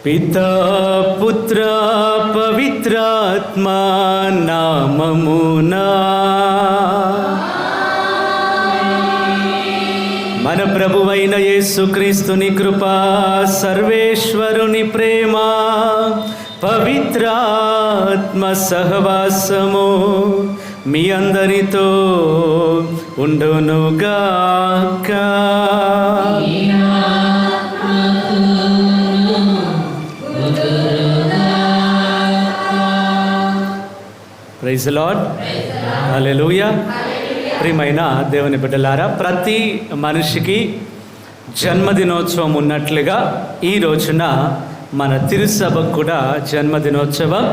పితా పుత్ర పవిత్రాత్మ నామమునా మన ప్రభువైన యేసుక్రీస్తుని కృపా, సర్వేశ్వరుని ప్రేమ, పవిత్రాత్మ సహవాసము మీ అందరితో ఉండునుగాక. Praise the lord. హల్లెలూయా. ప్రియమైన దేవుని బిడ్డలారా, ప్రతి మనిషికి జన్మదినోత్సవం ఉన్నట్లుగా ఈ రోజున మన తిరుసభకు కూడా జన్మదినోత్సవం,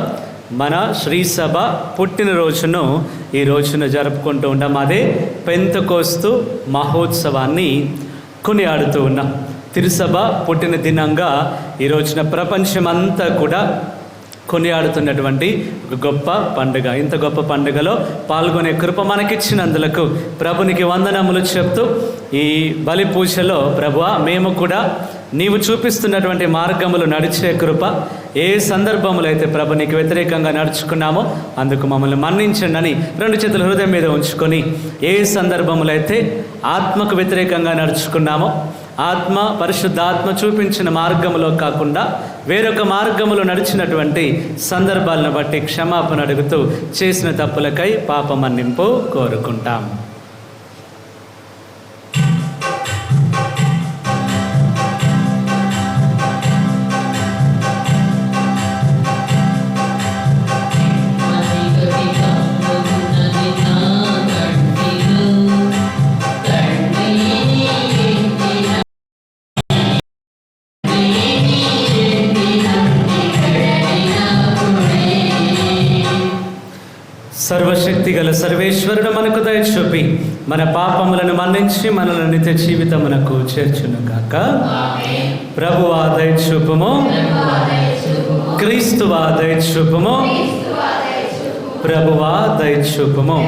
మన శ్రీసభ పుట్టినరోజును ఈ రోజున జరుపుకుంటూ ఉన్నాం. అదే పెంతెకోస్తు మహోత్సవాన్ని కొనియాడుతూ ఉన్నాం. తిరుసభ పుట్టిన దినంగా ఈ రోజున ప్రపంచమంతా కూడా కొనియాడుతున్నటువంటి ఒక గొప్ప పండుగ. ఇంత గొప్ప పండుగలో పాల్గొనే కృప మనకిచ్చినందులకు ప్రభునికి వందనములు చెప్తూ, ఈ బలి పూజలో ప్రభువా మేము కూడా నీవు చూపిస్తున్నటువంటి మార్గములు నడిచే కృప, ఏ సందర్భములో అయితే ప్రభు నీకు వ్యతిరేకంగా నడుచుకున్నామో అందుకు మమ్మల్ని మన్నించండి రెండు చేతులు హృదయం మీద ఉంచుకొని, ఏ సందర్భములో అయితే ఆత్మకు వ్యతిరేకంగా నడుచుకున్నామో, ఆత్మ పరిశుద్ధాత్మ చూపించిన మార్గములో కాకుండా వేరొక మార్గములో నడిచినటువంటి సందర్భాలను బట్టి క్షమాపణ అడుగుతూ చేసిన తప్పులకై పాప మన్నింపు కోరుకుంటాం. సర్వశక్తి గల సర్వేశ్వరుడు మనకు దయ చూపి మన పాపములను మన్నించి మనల్ని నిత్య జీవితమునకు చేర్చునుగాక. ప్రభువా దయ చూపుము, క్రీస్తువా దయ చూపుము, ప్రభువా దయ చూపుము.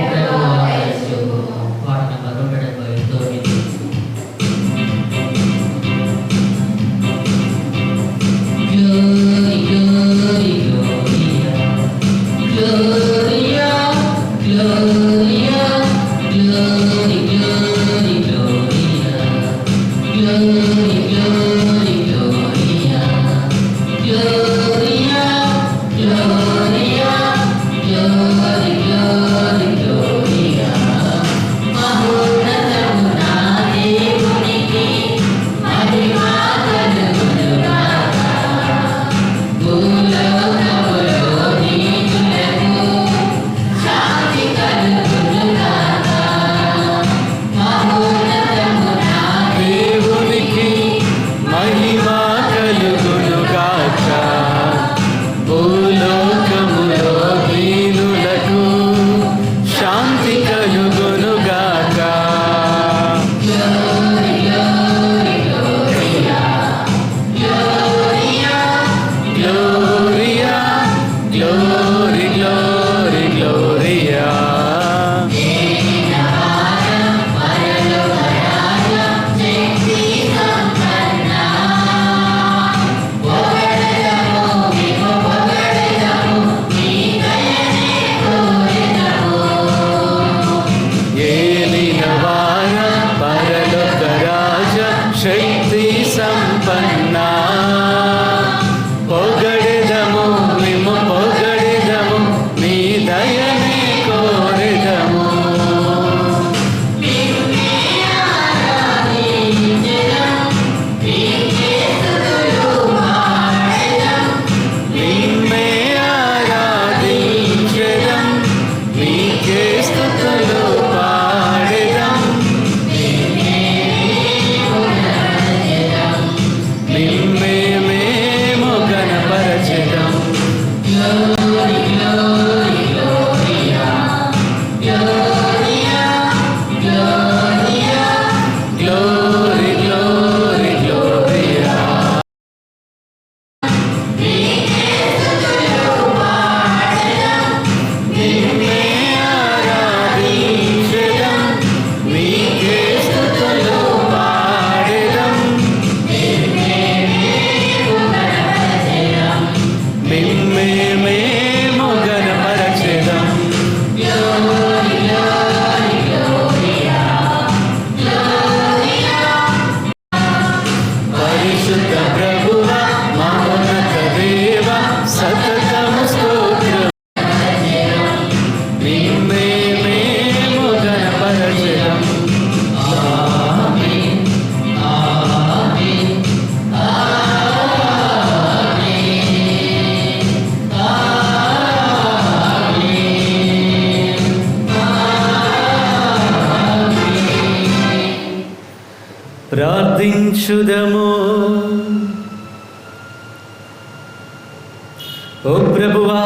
ప్రార్థించుదము. ఓ ప్రభువా,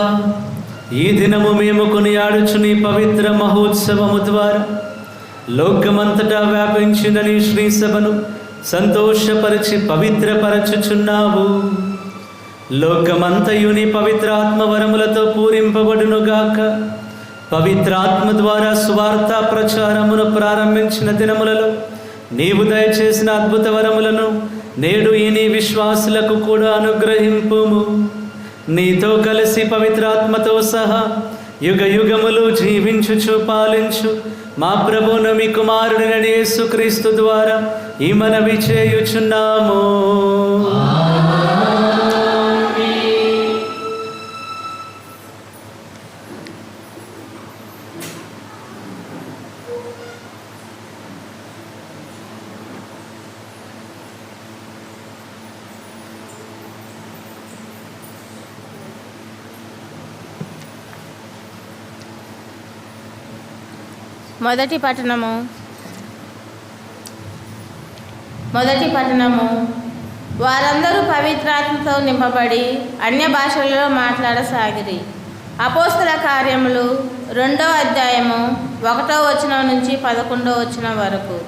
ఈ దినము మేము కొనియాడుచు నీ పవిత్ర మహోత్సవము ద్వారా లోకమంతటా వ్యాపించిన నీ శ్రీ సభను సంతోషపరిచి పవిత్రపరచుచున్నావు. లోకమంతయు నీ పవిత్రాత్మ వరములతో పూరింపబడునుగాక. పవిత్రాత్మ ద్వారా సువార్త ప్రచారమును ప్రారంభించిన దినములలో నీవు దయచేసిన అద్భుత వరములను నేడు ఈ నీ విశ్వాసులకు కూడా అనుగ్రహింపుము. నీతో కలిసి పవిత్రాత్మతో సహా యుగ యుగములు జీవించుచు పాలించు మా ప్రభువును మీ కుమారుడైన యేసుక్రీస్తు ద్వారా ఈ మనవి చేయుచున్నాము. మొదటి పట్టణము. వారందరూ పవిత్రాత్మతో నింపబడి అన్య భాషలలో మాట్లాడసాగిరి. అపోస్తల కార్యములు 2వ అధ్యాయము 1వ వచనం నుంచి 11వ వచనం వరకు.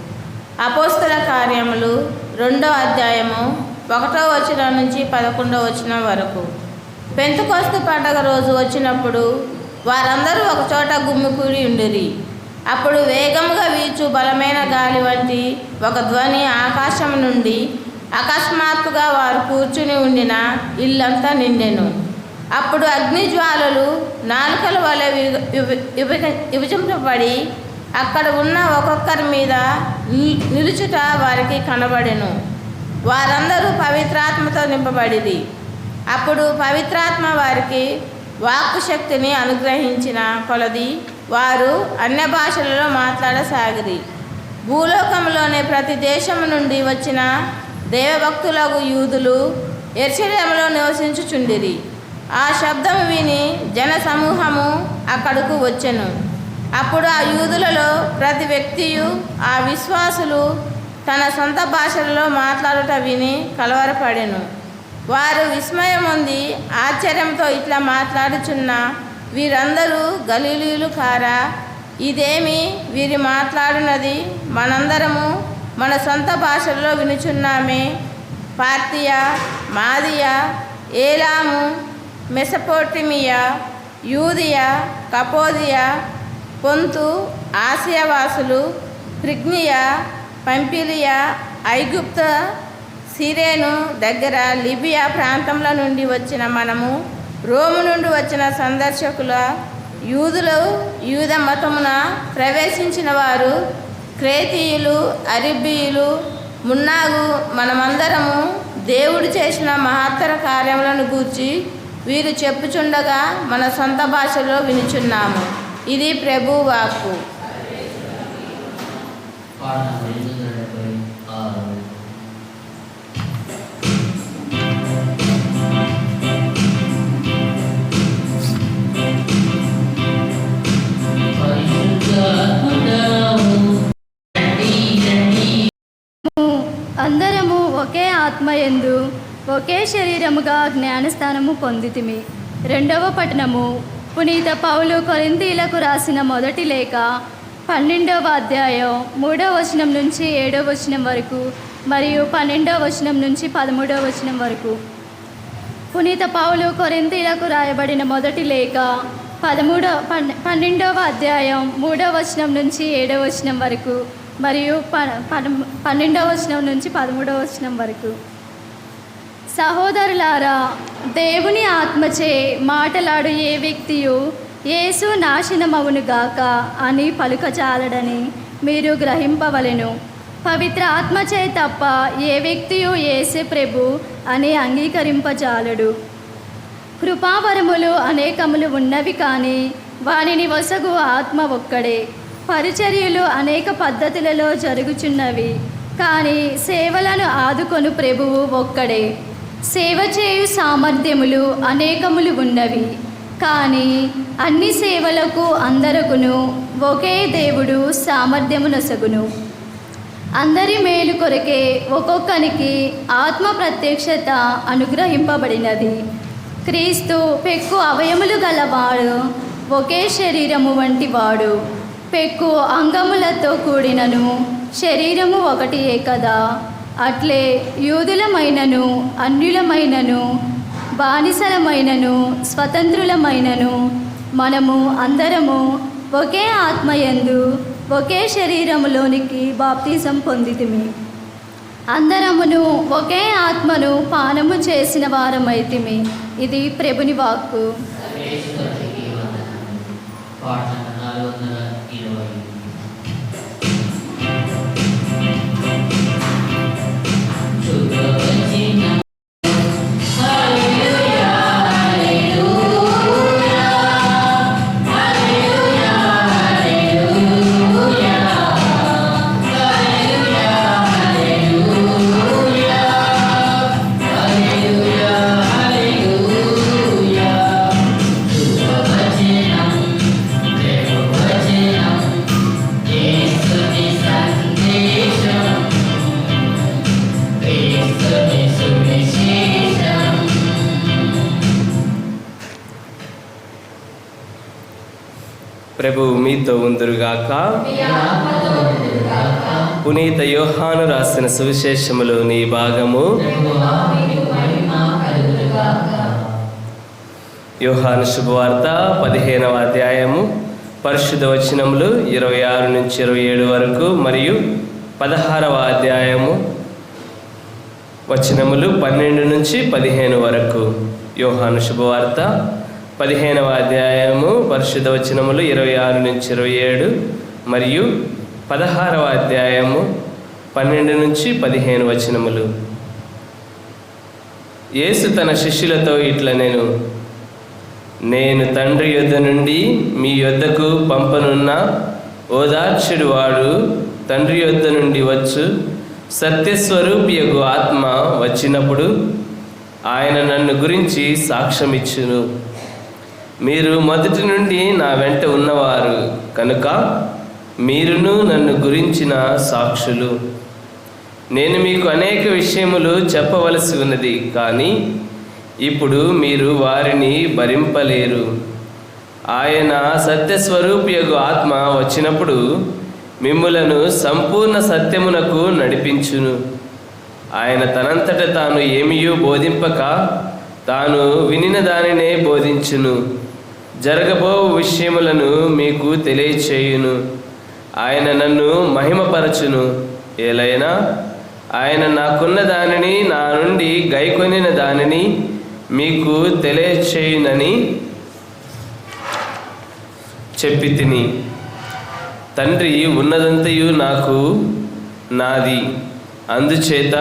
అపోస్తల కార్యములు 2వ అధ్యాయము 1వ వచనం నుంచి 11వ వచనం వరకు. పెంతెకొస్తు పండగ రోజు వచ్చినప్పుడు వారందరూ ఒకచోట గుమికూడి ఉండిరి. అప్పుడు వేగముగా వీచు బలమైన గాలి వంటి ఒక ధ్వని ఆకాశం నుండి అకస్మాత్తుగా వారు కూర్చుని ఉండిన ఇల్లంతా నిండెను. అప్పుడు అగ్నిజ్వాలలు నాలుకల వలె విభజింపబడి అక్కడ ఉన్న ఒక్కొక్కరి మీద నిలుచుట వారికి కనబడెను. వారందరూ పవిత్రాత్మతో నింపబడిరి. అప్పుడు పవిత్రాత్మ వారికి వాక్కు శక్తిని అనుగ్రహించిన కొలది వారు అన్య భాషలలో మాట్లాడసాగిరి. భూలోకంలోని ప్రతి దేశం నుండి వచ్చిన దేవభక్తులకు యూదులు యెరూషలేములో నివసించుచుండిరి. ఆ శబ్దము విని జన సమూహము అక్కడకు వచ్చెను. అప్పుడు ఆ యూదులలో ప్రతి వ్యక్తియు ఆ విశ్వాసులు తన సొంత భాషలలో మాట్లాడుట విని కలవరపడెను. వారు విస్మయం పొంది ఆశ్చర్యంతో ఇట్లా మాట్లాడుచున్న వీరందరూ గలిలీయులు కారా? ఇదేమి వీరి మాట్లాడున్నది? మనందరము మన సొంత భాషల్లో వినుచున్నామే. పార్తియా, మాదియా, ఏలాము, మెసపోటమియా, యూదియా, కపోదియా, పొంతు, ఆసియావాసులు, ఫ్రిగ్నియా, పంపిలియా, ఐగుప్త, సిరేను దగ్గర లిబియా ప్రాంతంలో నుండి వచ్చిన మనము, రోము నుండి వచ్చిన సందర్శకుల, యూదులు, యూద మతమున ప్రవేశించిన వారు, క్రేతీయులు, అరబీయులు, మున్నాగు మనమందరము దేవుడు చేసిన మహత్తర కార్యములను గూర్చి వీరు చెప్పుచుండగా మన సొంత భాషలో వినుచున్నాము. ఇది ప్రభు వాక్కు. అందరము ఒకే ఆత్మయందు ఒకే శరీరముగా జ్ఞానస్థానము పొందితిమి. 2వ పట్టణము. పునీత పౌలు కొరింథీయులకు రాసిన మొదటి లేఖ 12వ అధ్యాయం 3వ వచనం నుంచి 7వ వచనం వరకు మరియు 12వ వచనం నుంచి 13వ వచనం వరకు. పునీత పౌలు కొరింథీయులకు రాయబడిన మొదటి లేఖ 12వ అధ్యాయం 3వ వచనం నుంచి 7వ వచనం వరకు మరియు 12వ వచనం నుంచి 13వ వచనం వరకు. సహోదరులారా, దేవుని ఆత్మచే మాటలాడు ఏ వ్యక్తియు యేసు నాశనమవునుగాక అని పలుకచాలడని మీరు గ్రహింపవలెను. పవిత్ర ఆత్మచే తప్ప ఏ వ్యక్తియు యేసు ప్రభు అని అంగీకరింపజాలడు. కృపావరములు అనేకములు ఉన్నవి కానీ వానిని వసగు ఆత్మ ఒక్కడే. పరిచర్యలు అనేక పద్ధతులలో జరుగుచున్నవి కానీ సేవలను ఆదుకొను ప్రభువు ఒక్కడే. సేవ చేయు సామర్థ్యములు అనేకములు ఉన్నవి కానీ అన్ని సేవలకు అందరకును ఒకే దేవుడు సామర్థ్యమునొసగును. అందరి మేలు కొరకే ఒక్కొక్కనికి ఆత్మ ప్రత్యక్షత అనుగ్రహింపబడినది. క్రీస్తు పెక్కు అవయములు గలవాడు, ఒకే శరీరము వంటి వాడు. పెక్కు అంగములతో కూడినను శరీరము ఒకటియే కదా. అట్లే యూదులమైనను అన్యులమైనను బానిసలమైనను స్వతంత్రులమైనను మనము అందరము ఒకే ఆత్మయందు ఒకే శరీరములోనికి బాప్తిజం పొందితిమి. అందరమును ఒకే ఆత్మను పానము చేసిన వారమైతిమి. ఇది ప్రభుని వాక్కు. ప్రభువు మీతో ఉందురుగాక. పునీత యోహాను రాసిన సువిశేషములోని భాగము. యోహాను శుభవార్త 15వ అధ్యాయము పరిశుద్ధ వచనములు 26 నుంచి 27 వరకు మరియు 16వ అధ్యాయము వచనములు 12 నుంచి 15 వరకు. యోహాను శుభవార్త 15వ అధ్యాయము పరిశుద్ధ వచనములు 26 నుంచి 27 మరియు 16వ అధ్యాయము 12 నుంచి 15 వచనములు. యేసు తన శిష్యులతో ఇట్లా నేను తండ్రి యొద్ద నుండి మీ యొద్దకు పంపనున్న ఓదార్చుడు వాడు తండ్రి యొద్ద నుండి వచ్చు సత్యస్వరూపియగు ఆత్మ వచ్చినప్పుడు ఆయన నన్ను గురించి సాక్ష్యమిచ్చును. మీరు మొదటి నుండి నా వెంట ఉన్నవారు కనుక మీరును నన్ను గురించిన సాక్షులు. నేను మీకు అనేక విషయములు చెప్పవలసి ఉన్నది, కానీ ఇప్పుడు మీరు వారిని భరింపలేరు. ఆయన సత్యస్వరూపియగు ఆత్మ వచ్చినప్పుడు మిమ్ములను సంపూర్ణ సత్యమునకు నడిపించును. ఆయన తనంతట తాను ఏమియూ బోధింపక తాను వినిన దానినే బోధించును. జరగబో విషయములను మీకు తెలియచేయును. ఆయన నన్ను మహిమపరచును. ఏలైనా ఆయన నాకున్న దానిని, నా నుండి గైకొనిన దానిని మీకు తెలియచేయునని చెప్పి తిని. తండ్రి ఉన్నదంతయు నాకు నాది, అందుచేత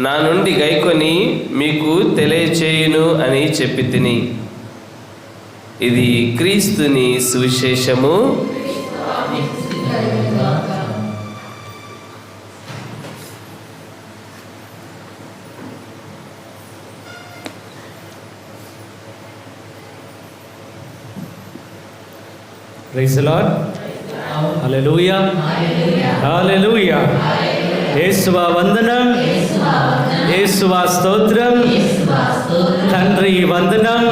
నా నుండి గైకొని మీకు తెలియచేయును అని చెప్పి తిని. ఇది క్రీస్తుని సువిశేషము. Praise the lord. Hallelujah, hallelujah. యేసువా వందనం, యేసువా స్తోత్రం. తండ్రి వందనం,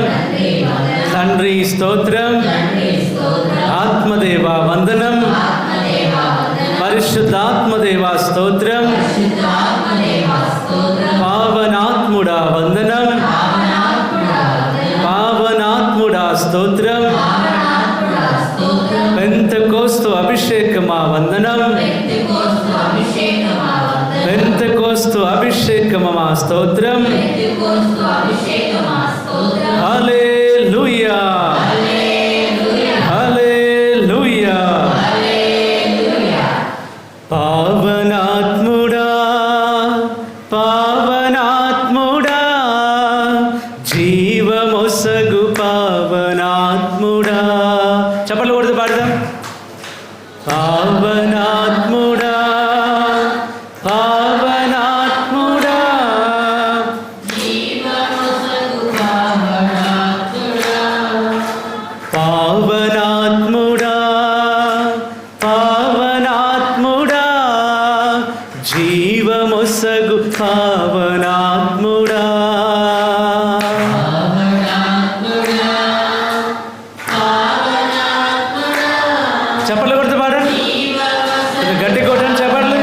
తండ్రి స్తోత్రం. ఆత్మదేవ వందనం, పరిశుద్ధాత్మదేవ స్తోత్రం. పావనాత్ముడా వందనం, పావనాత్ముడా స్తోత్రం. పెంతెకోస్తు అభిషేకమా వందనం, పెంతెకోస్తు అభిషేకమా స్తోత్రం. హల్లెలూయా, హల్లెలూయా. పావనాత్ముడా, పావనాత్ముడా, జీవమొసగు పావనాత్ముడా. చప్పట్లు కొడుతూ పాడదాం. పావనాత్ముడా, పావనాత్ముడా, పావనాత్ముడా, పావనాత్ముడా, పావనాత్ముడా. చప్పట్లు కొడుతూ పాడండి, గట్టి కొట్టండి చప్పట్లు.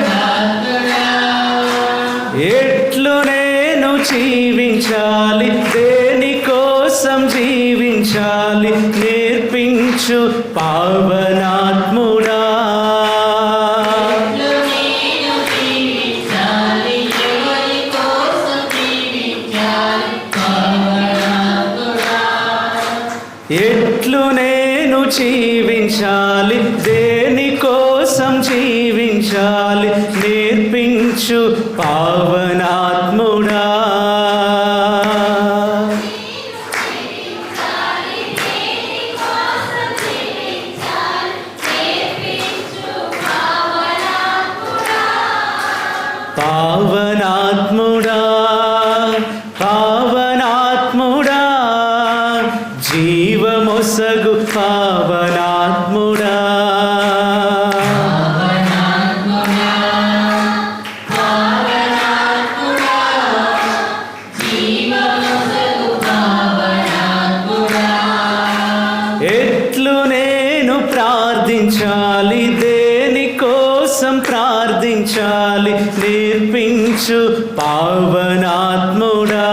ఎట్లు నేను జీవించాలి, దేనికోసం జీవించాలి నేర్పించు పావనాత్ముడా. ఎట్లు నేను జీవించాలి, దేనికోసం జీవించాలి నేర్పించు పావనాత్ముడా. పావనాత్ముడా, పావనాత్ముడా, జీవమొసగు పావనాత్ముడా. ఎట్లు నేను ప్రార్థించాలి, దేనికోసం ప్రార్థించాలి నేర్పించు పావనాత్ముడా.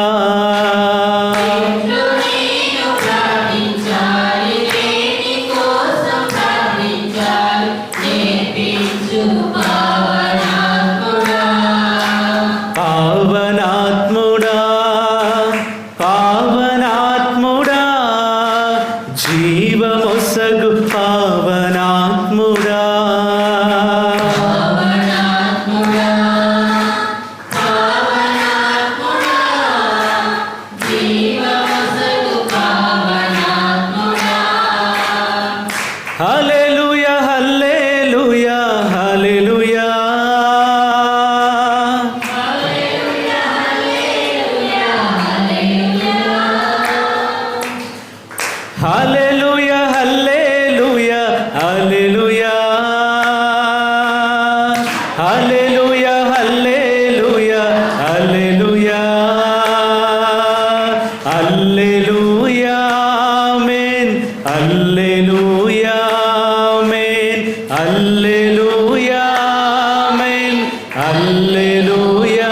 పావనాత్ముడా, పావనాత్ముడా, జీవమొసగు పావనాత్ముడా. Hallelujah, hallelujah, hallelujah. Hallelujah, hallelujah, hallelujah. Hallelujah, hallelujah, hallelujah. Hallelujah, amen. Hallelujah, amen. Hallelujah, amen. Hallelujah,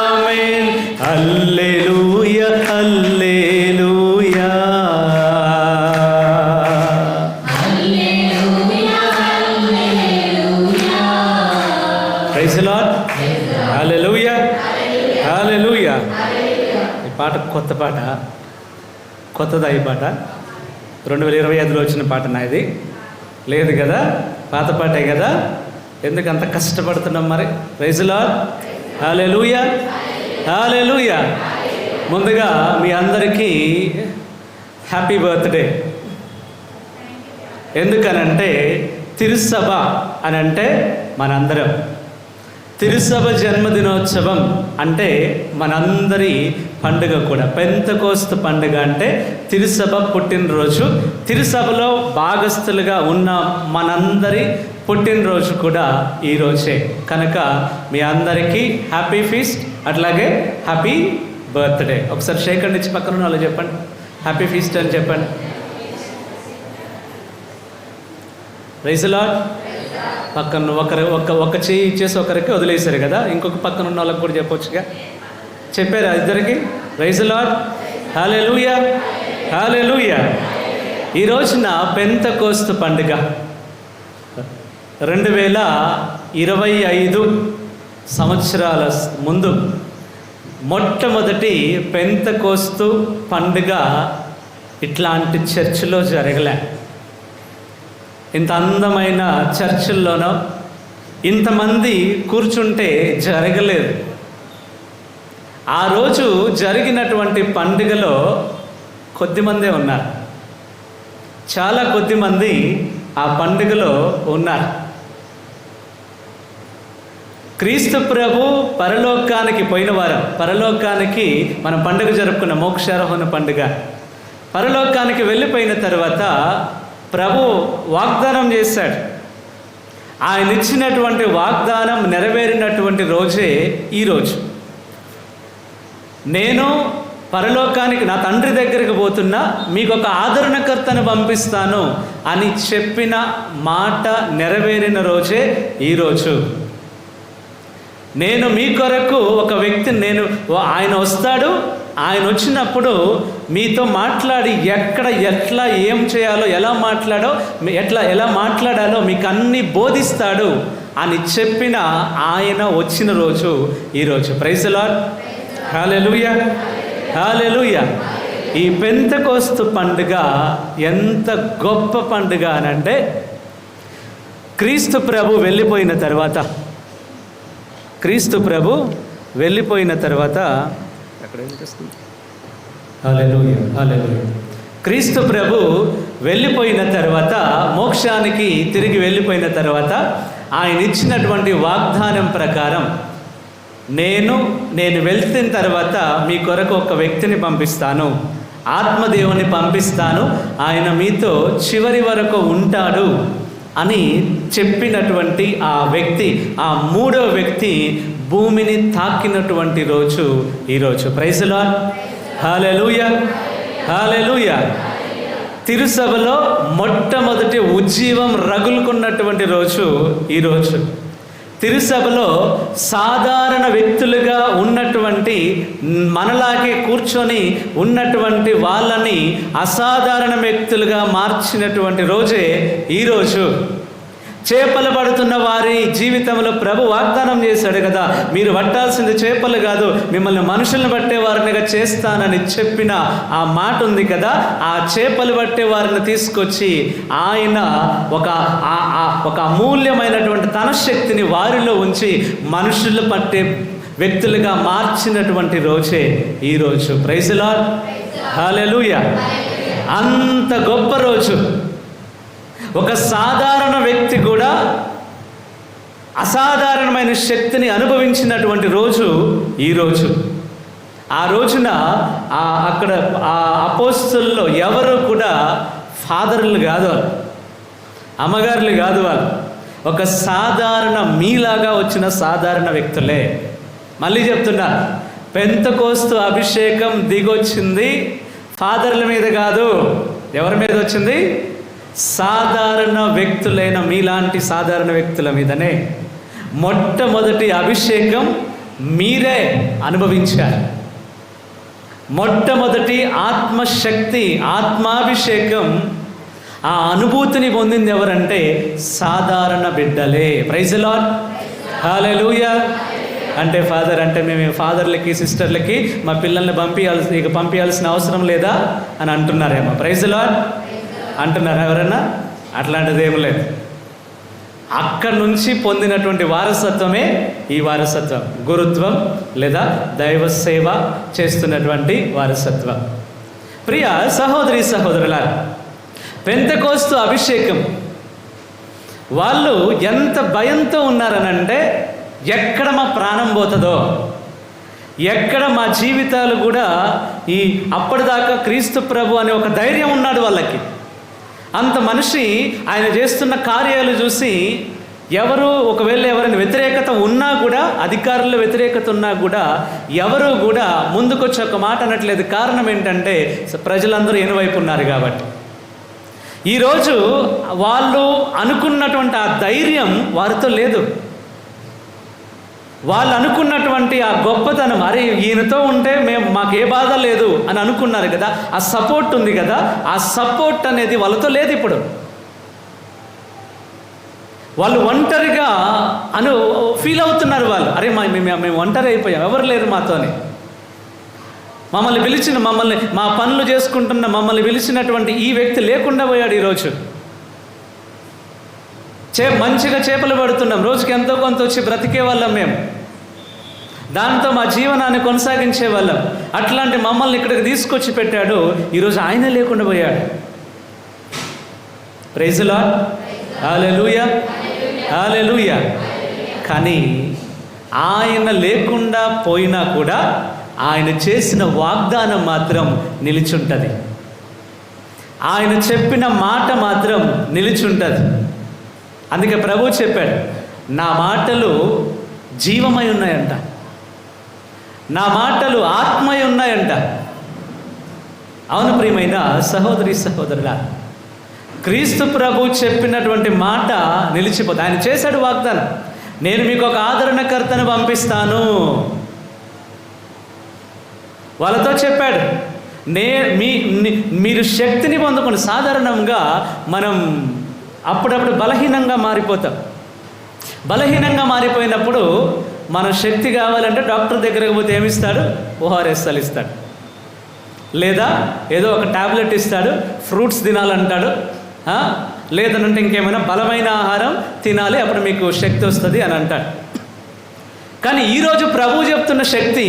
amen. Hallelujah, hallelujah. Praise the lord. Hallelujah, hallelujah. ఈ పాట కొత్త పాట, కొత్తదా ఈ పాట? 2025లో వచ్చిన పాటనా ఇది? లేదు కదా, పాత పాటే కదా. ఎందుకు అంత కష్టపడుతున్నాం మరి? Praise the lord. Hallelujah, hallelujah. ముందుగా మీ అందరికీ హ్యాపీ బర్త్డే. ఎందుకనంటే తిరుసభ అనంటే మనందరం, తిరుసభ జన్మదినోత్సవం అంటే మనందరి పండుగ కూడా. పెంతెకోస్తు పండుగ అంటే తిరుసభ పుట్టినరోజు. తిరుసభలో భాగస్థులుగా ఉన్న మనందరి పుట్టినరోజు కూడా ఈరోజే. కనుక మీ అందరికీ హ్యాపీ ఫీస్ట్, అట్లాగే హ్యాపీ బర్త్డే. ఒకసారి షేక్ హ్యాండ్ ఇచ్చి పక్కన ఉన్న వాళ్ళు చెప్పండి, హ్యాపీ ఫీస్ట్ అని చెప్పండి. Praise the Lord. పక్కన ఒక చెయ్యి ఇచ్చేసి ఒకరికి వదిలేశారు కదా, ఇంకొక పక్కన ఉన్న వాళ్ళకి కూడా చెప్పొచ్చుగా. చెప్పారా ఇద్దరికి? Praise the lord. Hallelujah, hallelujah. ఈ రోజున పెంతెకోస్తు పండుగ 2025 సంవత్సరాల ముందు మొట్టమొదటి పెంతెకోస్తు పండుగ ఇట్లాంటి చర్చిలో జరగలే. ఇంత అందమైన చర్చిల్లోనో ఇంతమంది కూర్చుంటే జరగలేదు. ఆ రోజు జరిగినటువంటి పండుగలో కొద్దిమందే ఉన్నారు, చాలా కొద్దిమంది ఆ పండుగలో ఉన్నారు. క్రీస్తు ప్రభు పరలోకానికి పోయిన వారం, పరలోకానికి మనం పండుగ జరుపుకున్న మోక్షారోహణ పండుగ, పరలోకానికి వెళ్ళిపోయిన తర్వాత ప్రభు వాగ్దానం చేశాడు. ఆయన ఇచ్చినటువంటి వాగ్దానం నెరవేరినటువంటి రోజే ఈరోజు. నేను పరలోకానికి నా తండ్రి దగ్గరికి పోతున్నా, మీకు ఒక ఆదరణకర్తను పంపిస్తాను అని చెప్పిన మాట నెరవేరిన రోజే ఈరోజు. నేను మీ కొరకు ఒక వ్యక్తిని ఆయన వస్తాడు, ఆయన వచ్చినప్పుడు మీతో మాట్లాడి ఎట్లా ఏం చేయాలో, ఎలా మాట్లాడాలో మీకు అన్నీ బోధిస్తాడు అని చెప్పిన ఆయన వచ్చిన రోజు ఈరోజు. Praise the lord. Hallelujah, hallelujah. ఈ పెంతెకోస్తు పండుగ ఎంత గొప్ప పండుగ అనంటే, క్రీస్తు ప్రభు వెళ్ళిపోయిన తర్వాత అక్కడ ఏం చేస్తుంది? హల్లెలూయా, హల్లెలూయా. క్రీస్తు ప్రభు వెళ్ళిపోయిన తర్వాత, మోక్షానికి తిరిగి వెళ్ళిపోయిన తర్వాత ఆయన ఇచ్చినటువంటి వాగ్దానం ప్రకారం నేను వెళ్తున్న తర్వాత మీ కొరకు ఒక వ్యక్తిని పంపిస్తాను, ఆత్మదేవుని పంపిస్తాను, ఆయన మీతో చివరి వరకు ఉంటాడు అని చెప్పినటువంటి ఆ వ్యక్తి, ఆ మూడో వ్యక్తి భూమిని తాకినటువంటి రోజు ఈరోజు. Praise the lord. Hallelujah, hallelujah. తిరుసభలో మొట్టమొదటి ఉజ్జీవం రగులుకున్నటువంటి రోజు ఈరోజు. తిరుసభలో సాధారణ వ్యక్తులుగా ఉన్నటువంటి, మనలాగే కూర్చొని ఉన్నటువంటి వాళ్ళని అసాధారణ వ్యక్తులుగా మార్చినటువంటి రోజే ఈరోజు. చేపలు పడుతున్న వారి జీవితంలో ప్రభు వాగ్దానం చేశాడు కదా, మీరు పట్టాల్సింది చేపలు కాదు, మిమ్మల్ని మనుషులను పట్టే వారినిగా చేస్తానని చెప్పిన ఆ మాట ఉంది కదా. ఆ చేపలు పట్టే వారిని తీసుకొచ్చి ఆయన ఒక అమూల్యమైనటువంటి తన శక్తిని వారిలో ఉంచి మనుషులు పట్టే వ్యక్తులుగా మార్చినటువంటి రోజే ఈరోజు. Praise the lord. హల్లెలూయా. అంత గొప్ప రోజు. ఒక సాధారణ వ్యక్తి కూడా అసాధారణమైన శక్తిని అనుభవించినటువంటి రోజు ఈరోజు. ఆ రోజున అక్కడ ఆ అపోస్తలుల్లో ఎవరు కూడా ఫాదర్లు కాదు, వాళ్ళు అమ్మగారులు కాదు, వాళ్ళు ఒక సాధారణ మీలాగా వచ్చిన సాధారణ వ్యక్తులే. మళ్ళీ చెప్తున్నా, పెంతెకోస్తు అభిషేకం దిగొచ్చింది ఫాదర్ల మీద కాదు. ఎవరి మీద వచ్చింది? సాధారణ వ్యక్తులైన మీలాంటి సాధారణ వ్యక్తుల మీదనే. మొట్టమొదటి అభిషేకం మీరే అనుభవించారు. మొట్టమొదటి ఆత్మశక్తి, ఆత్మాభిషేకం, ఆ అనుభూతిని పొందింది ఎవరంటే సాధారణ బిడ్డలే. Praise the lord. హల్లెలూయా. అంటే ఫాదర్ అంటే మేము ఫాదర్లకి సిస్టర్లకి మా పిల్లల్ని పంపించాల్సిన అవసరం లేదా అని అంటున్నారేమో. ప్రైజ్ ది లార్డ్ అంటున్నారు ఎవరన్నా? అట్లాంటిది ఏం లేదు. అక్కడి నుంచి పొందినటువంటి వారసత్వమే ఈ వారసత్వం, గురుత్వం లేదా దైవ సేవ చేస్తున్నటువంటి వారసత్వం. ప్రియ సహోదరి సహోదరులారా, పెంతెకోస్తు అభిషేకం వాళ్ళు ఎంత భయంతో ఉన్నారనంటే, ఎక్కడ మా ప్రాణం పోతుందో, ఎక్కడ మా జీవితాలు కూడా అప్పటిదాకా క్రీస్తు ప్రభు అనే ఒక ధైర్యం ఉన్నాడు వాళ్ళకి. అంత మనిషి ఆయన చేస్తున్న కార్యాలు చూసి ఒకవేళ ఎవరైనా వ్యతిరేకత ఉన్నా కూడా, అధికారుల వ్యతిరేకత ఉన్నా కూడా ఎవరు కూడా ముందుకొచ్చి ఒక మాట అనట్లేదు. కారణం ఏంటంటే ప్రజలందరూ ఎనువైపు ఉన్నారు కాబట్టి. ఈరోజు వాళ్ళు అనుకున్నటువంటి ఆ ధైర్యం వారితో లేదు. వాళ్ళు అనుకున్నటువంటి ఆ గొప్పతనం, అరే ఈయనతో ఉంటే మాకు ఏ బాధ లేదు అని అనుకున్నారు కదా, ఆ సపోర్ట్ ఉంది కదా, ఆ సపోర్ట్ అనేది వాళ్ళతో లేదు. ఇప్పుడు వాళ్ళు ఒంటరిగా ఫీల్ అవుతున్నారు. వాళ్ళు అరే మేము ఒంటరి అయిపోయాం, ఎవరు లేరు మాతోని. మమ్మల్ని మా పనులు చేసుకుంటున్న మమ్మల్ని పిలిచినటువంటి ఈ వ్యక్తి లేకుండా పోయాడు ఈరోజు. మంచిగా చేపలు పడుతున్నాం, రోజుకి ఎంతో కొంత వచ్చి బ్రతికే వాళ్ళం మేము, దాంతో మా జీవనాన్ని కొనసాగించే వాళ్ళం. అట్లాంటి మమ్మల్ని ఇక్కడికి తీసుకొచ్చి పెట్టాడు, ఈరోజు ఆయనే లేకుండా పోయాడు. Praise the lord. Hallelujah, hallelujah. కానీ ఆయన లేకుండా పోయినా కూడా ఆయన చేసిన వాగ్దానం మాత్రం నిలిచుంటుంది. ఆయన చెప్పిన మాట మాత్రం నిలిచుంటుంది. అందుకే ప్రభు చెప్పాడు, నా మాటలు జీవమై ఉన్నాయంట. నా మాటలు ఆత్మై ఉన్నాయంట. అవును ప్రియమైన సహోదరి సహోదరులా, క్రీస్తు ప్రభు చెప్పినటువంటి మాట నిలిచిపోతుంది. ఆయన చేశాడు వాగ్దానం, నేను మీకు ఒక ఆదరణకర్తను పంపిస్తాను. వాళ్ళతో చెప్పాడు, మీరు శక్తిని పొందుకోండి. సాధారణంగా మనం అప్పుడప్పుడు బలహీనంగా మారిపోతాం. బలహీనంగా మారిపోయినప్పుడు మనం శక్తి కావాలంటే డాక్టర్ దగ్గరకు పోతే ఏమిస్తాడు? ఓఆర్ఎస్ఎల్ ఇస్తాడు, లేదా ఏదో ఒక టాబ్లెట్ ఇస్తాడు, ఫ్రూట్స్ తినాలంటాడు, లేదనంటే ఇంకేమైనా బలమైన ఆహారం తినాలి, అప్పుడు మీకు శక్తి వస్తుంది అని అంటాడు. కానీ ఈరోజు ప్రభు చెప్తున్న శక్తి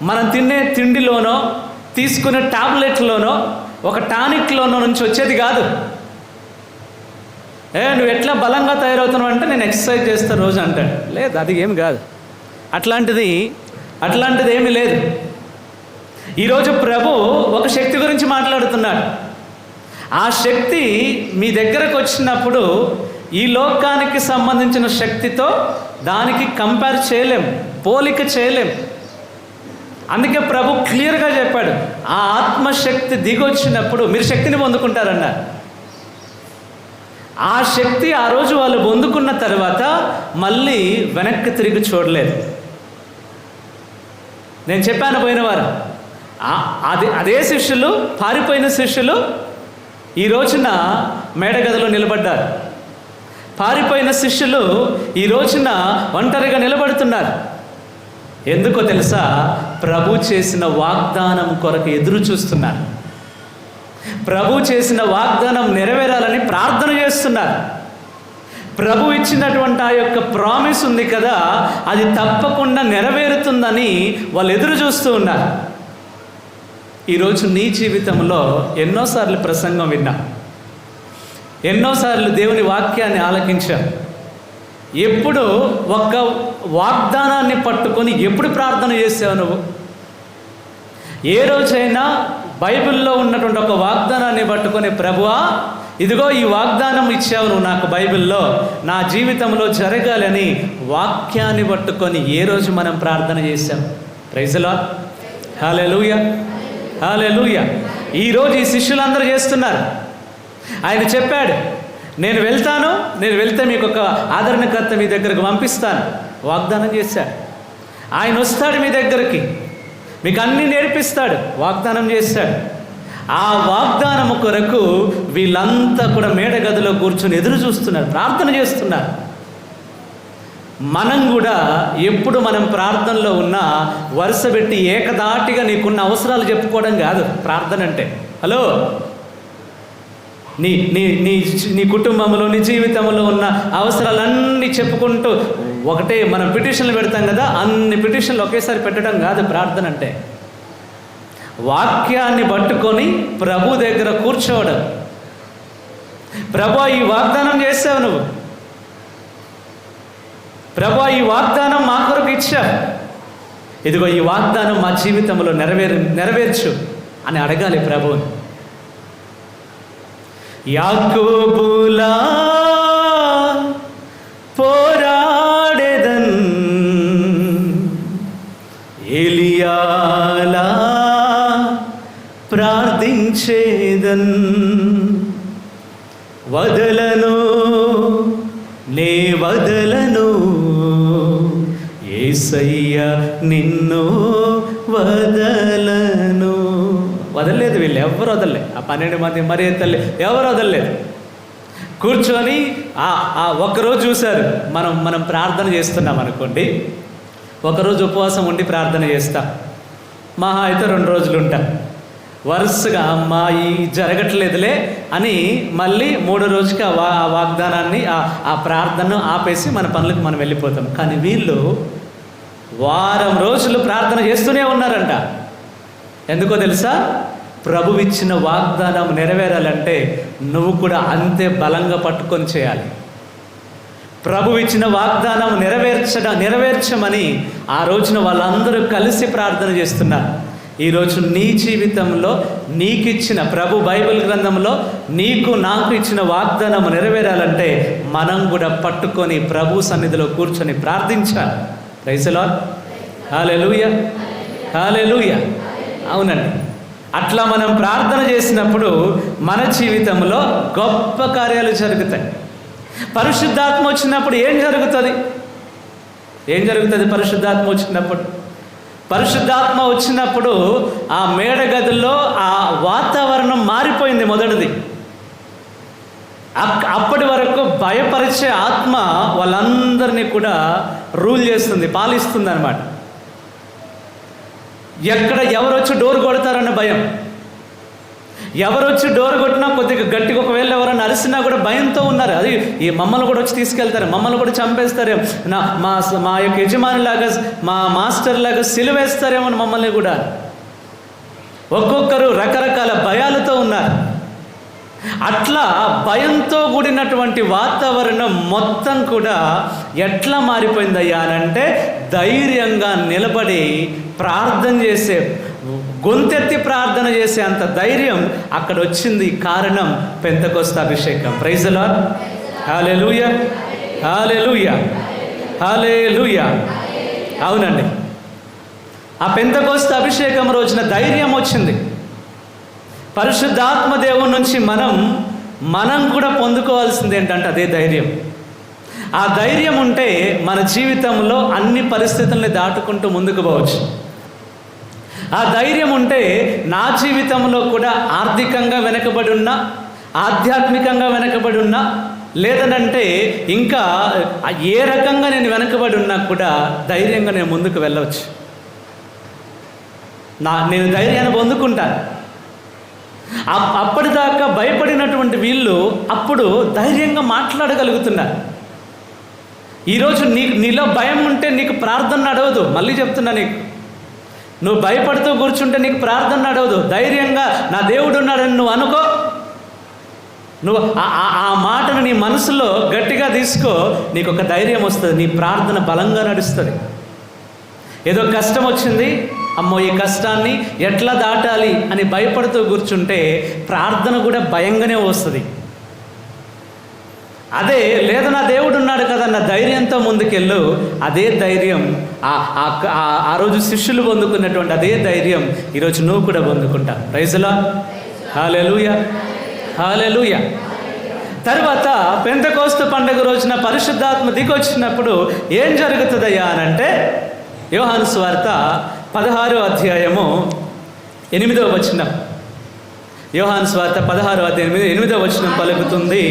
మనం తినే తిండిలోనో తీసుకునే టాబ్లెట్లోనో ఒక టానిక్లోనో నుంచి వచ్చేది కాదు. నువ్వు ఎట్లా బలంగా తయారవుతున్నావు అంటే నేను ఎక్సర్సైజ్ చేస్తాను రోజు అంటాడు. లేదు, అది ఏమి కాదు. అట్లాంటిది ఏమీ లేదు. ఈరోజు ప్రభు ఒక శక్తి గురించి మాట్లాడుతున్నాడు. ఆ శక్తి మీ దగ్గరకు వచ్చినప్పుడు ఈ లోకానికి సంబంధించిన శక్తితో దానికి కంపేర్ చేయలేం, పోలిక చేయలేం. అందుకే ప్రభు క్లియర్గా చెప్పాడు, ఆ ఆత్మశక్తి దిగొచ్చినప్పుడు మీరు శక్తిని పొందుకుంటారన్నారు. ఆ శక్తి ఆ రోజు వాళ్ళు పొందుకున్న తర్వాత మళ్ళీ వెనక్కి తిరిగి చూడలేదు. నేను చెప్పాను పోయిన వారు, అదే శిష్యులు, పారిపోయిన శిష్యులు ఈ రోజున మేడగదిలో నిలబడ్డారు. పారిపోయిన శిష్యులు ఈ రోజున ఒంటరిగా నిలబడుతున్నారు. ఎందుకో తెలుసా? ప్రభు చేసిన వాగ్దానం కొరకు ఎదురు చూస్తున్నారు. ప్రభు చేసిన వాగ్దానం నెరవేరాలని ప్రార్థన చేస్తున్నారు. ప్రభు ఇచ్చినటువంటి ఆ యొక్క ప్రామిస్ ఉంది కదా, అది తప్పకుండా నెరవేరుతుందని వాళ్ళు ఎదురు చూస్తూ ఉన్నారు. ఈరోజు నీ జీవితంలో ఎన్నోసార్లు ప్రసంగం విన్నా, ఎన్నోసార్లు దేవుని వాక్యాన్ని ఆలకించా. ఎప్పుడు ఒక్క వాగ్దానాన్ని పట్టుకొని ఎప్పుడు ప్రార్థన చేసావు నువ్వు? ఏ రోజైనా బైబిల్లో ఉన్నటువంటి ఒక వాగ్దానాన్ని పట్టుకొని, ప్రభువా ఇదిగో ఈ వాగ్దానం ఇచ్చావు నువ్వు నాకు బైబిల్లో, నా జీవితంలో జరగాలని వాక్యాన్ని పట్టుకొని ఏ రోజు మనం ప్రార్థన చేశాం? ప్రైజ్ ది లార్డ్, హల్లెలూయా, హల్లెలూయా. ఈరోజు ఈ శిష్యులందరూ చేస్తున్నారు. ఆయన చెప్పాడు, నేను వెళ్తే మీకు ఒక ఆదరణకర్త మీ దగ్గరకు పంపిస్తాను. వాగ్దానం చేశాడు. ఆయన వస్తాడు మీ దగ్గరికి, మీకు అన్నీ నేర్పిస్తాడు. వాగ్దానం చేశాడు. ఆ వాగ్దానము కొరకు వీళ్ళంతా కూడా మేడగదిలో కూర్చొని ఎదురు చూస్తున్నారు, ప్రార్థన చేస్తున్నారు. మనం కూడా ఎప్పుడు మనం ప్రార్థనలో ఉన్నా వరుస పెట్టి ఏకదాటిగా నీకున్న అవసరాలు చెప్పుకోవడం కాదు ప్రార్థన అంటే. హలో, నీ నీ నీ నీ కుటుంబంలో, నీ జీవితంలో ఉన్న అవసరాలన్నీ చెప్పుకుంటూ ఒకటే మనం పిటిషన్లు పెడతాం కదా, అన్ని పిటిషన్లు ఒకేసారి పెట్టడం కాదు ప్రార్థన అంటే. వాక్యాన్ని పట్టుకొని ప్రభు దగ్గర కూర్చోవడం. ప్రభు ఈ వాగ్దానం చేసావు నువ్వు, ప్రభు ఈ వాగ్దానం మా కొరకు ఇచ్చావు, ఇదిగో ఈ వాగ్దానం మా జీవితంలో నెరవేర్చు అని అడగాలి ప్రభువుని. యాకోబులా పోరాడెదన్, ఎలియాలా ప్రార్థించేదన్, వదలను యేసయ్య నిన్ను వదలలేదు. వీళ్ళు ఎవరు వదలలే, ఆ 12 మంది మరి తల్లి ఎవరు వదలలేదు. కూర్చొని ఒక్కరోజు చూశారు. మనం ప్రార్థన చేస్తున్నాం అనుకోండి, ఒకరోజు ఉపవాసం ఉండి ప్రార్థన చేస్తాం, మహా అయితే 2 రోజులు ఉంటాం. వరుసగా అమ్మాయి జరగట్లేదులే అని మళ్ళీ 3 రోజుకి ఆ వాగ్దానాన్ని ఆ ప్రార్థనను ఆపేసి మన పనులకు మనం వెళ్ళిపోతాం. కానీ వీళ్ళు వారం రోజులు ప్రార్థన చేస్తూనే ఉన్నారంట. ఎందుకో తెలుసా? ప్రభు ఇచ్చిన వాగ్దానం నెరవేరాలంటే నువ్వు కూడా అంతే బలంగా పట్టుకొని చేయాలి. ప్రభు ఇచ్చిన వాగ్దానం నెరవేర్చమని ఆ రోజున వాళ్ళందరూ కలిసి ప్రార్థన చేస్తున్నారు. ఈరోజు నీ జీవితంలో నీకిచ్చిన ప్రభు బైబిల్ గ్రంథంలో నీకు నాకు ఇచ్చిన వాగ్దానం నెరవేరాలంటే మనం కూడా పట్టుకొని ప్రభు సన్నిధిలో కూర్చొని ప్రార్థించాలి. Praise the lord, hallelujah, hallelujah. అవునండి, అట్లా మనం ప్రార్థన చేసినప్పుడు మన జీవితంలో గొప్ప కార్యాలు జరుగుతాయి. పరిశుద్ధాత్మ వచ్చినప్పుడు ఏం జరుగుతుంది? పరిశుద్ధాత్మ వచ్చినప్పుడు? పరిశుద్ధాత్మ వచ్చినప్పుడు ఆ మేడ గదిలో ఆ వాతావరణం మారిపోయింది. మొదటిది, అప్పటి వరకు భయపరిచే ఆత్మ వాళ్ళందరినీ కూడా రూల్ చేస్తుంది, పాలిస్తుంది అన్నమాట. ఎక్కడ ఎవరొచ్చి డోర్ కొడతారన్న భయం, ఎవరొచ్చి డోర్ కొట్టినా కొద్దిగా గట్టిగా, ఒకవేళ ఎవరైనా అరిసినా కూడా భయంతో ఉన్నారు. అది ఈ మమ్మల్ని కూడా వచ్చి తీసుకెళ్తారు, మమ్మల్ని కూడా చంపేస్తారేమో, మా యొక్క యజమానిలాగా, మా మాస్టర్ లాగా సిలువేస్తారేమో మమ్మల్ని కూడా. ఒక్కొక్కరు రకరకాల భయాలతో ఉన్నారు. అట్లా భయంతో కూడినటువంటి వాతావరణం మొత్తం కూడా ఎట్లా మారిపోయిందయ్యా అంటే, ధైర్యంగా నిలబడి ప్రార్థన చేసే, గొంతెత్తి ప్రార్థన చేసే అంత ధైర్యం అక్కడ వచ్చింది. కారణం పెంతెకోస్తు అభిషేకం. Praise the lord, hallelujah, hallelujah, hallelujah. అవునండి, ఆ పెంతెకోస్తు అభిషేకం రోజున ధైర్యం వచ్చింది. పరిశుద్ధాత్మ దేవుని నుంచి మనం కూడా పొందుకోవాల్సింది ఏంటంటే అదే ధైర్యం. ఆ ధైర్యం ఉంటే మన జీవితంలో అన్ని పరిస్థితుల్ని దాటుకుంటూ ముందుకు పోవచ్చు. ఆ ధైర్యం ఉంటే నా జీవితంలో కూడా ఆర్థికంగా వెనకబడి ఉన్నా, ఆధ్యాత్మికంగా వెనకబడి ఉన్నా, లేదనంటే ఇంకా ఏ రకంగా నేను వెనకబడి ఉన్నా కూడా ధైర్యంగా నేను ముందుకు వెళ్ళవచ్చు. నేను ధైర్యాన్ని పొందుకుంటాను. అప్పటిదాకా భయపడినటువంటి వీళ్ళు అప్పుడు ధైర్యంగా మాట్లాడగలుగుతున్నారు. ఈరోజు నీలో భయం ఉంటే నీకు ప్రార్థన నడవదు. మళ్ళీ చెప్తున్నా, నువ్వు భయపడుతూ కూర్చుంటే నీకు ప్రార్థన నడవదు. ధైర్యంగా నా దేవుడు ఉన్నాడని నువ్వు అనుకో. నువ్వు ఆ మాటను నీ మనసులో గట్టిగా తీసుకో, నీకు ఒక ధైర్యం వస్తుంది. నీ ప్రార్థన బలంగా నడుస్తుంది. ఏదో కష్టం వచ్చింది, అమ్మో ఈ కష్టాన్ని ఎట్లా దాటాలి అని భయపడుతూ కూర్చుంటే ప్రార్థన కూడా భయంగానే వస్తుంది. అదే లేదు, నా దేవుడు ఉన్నాడు కదా నా ధైర్యంతో ముందుకెళ్ళు. అదే ధైర్యం ఆ రోజు శిష్యులు పొందుకున్నటువంటి అదే ధైర్యం ఈరోజు నువ్వు కూడా పొందుకుంటావు. ప్రైజ్ ది లార్డ్, హల్లెలూయా, హల్లెలూయా. తర్వాత పెంతెకోస్తు పండుగ రోజున పరిశుద్ధాత్మ దిగొచ్చినప్పుడు ఏం జరుగుతుందయ్యా అనంటే, యోహాను సువార్త 16వ అధ్యాయము 8వ వచనం. యోహాను సువార్త 16వ అధ్యాయం 8వ వచనం పలుకుతుంది,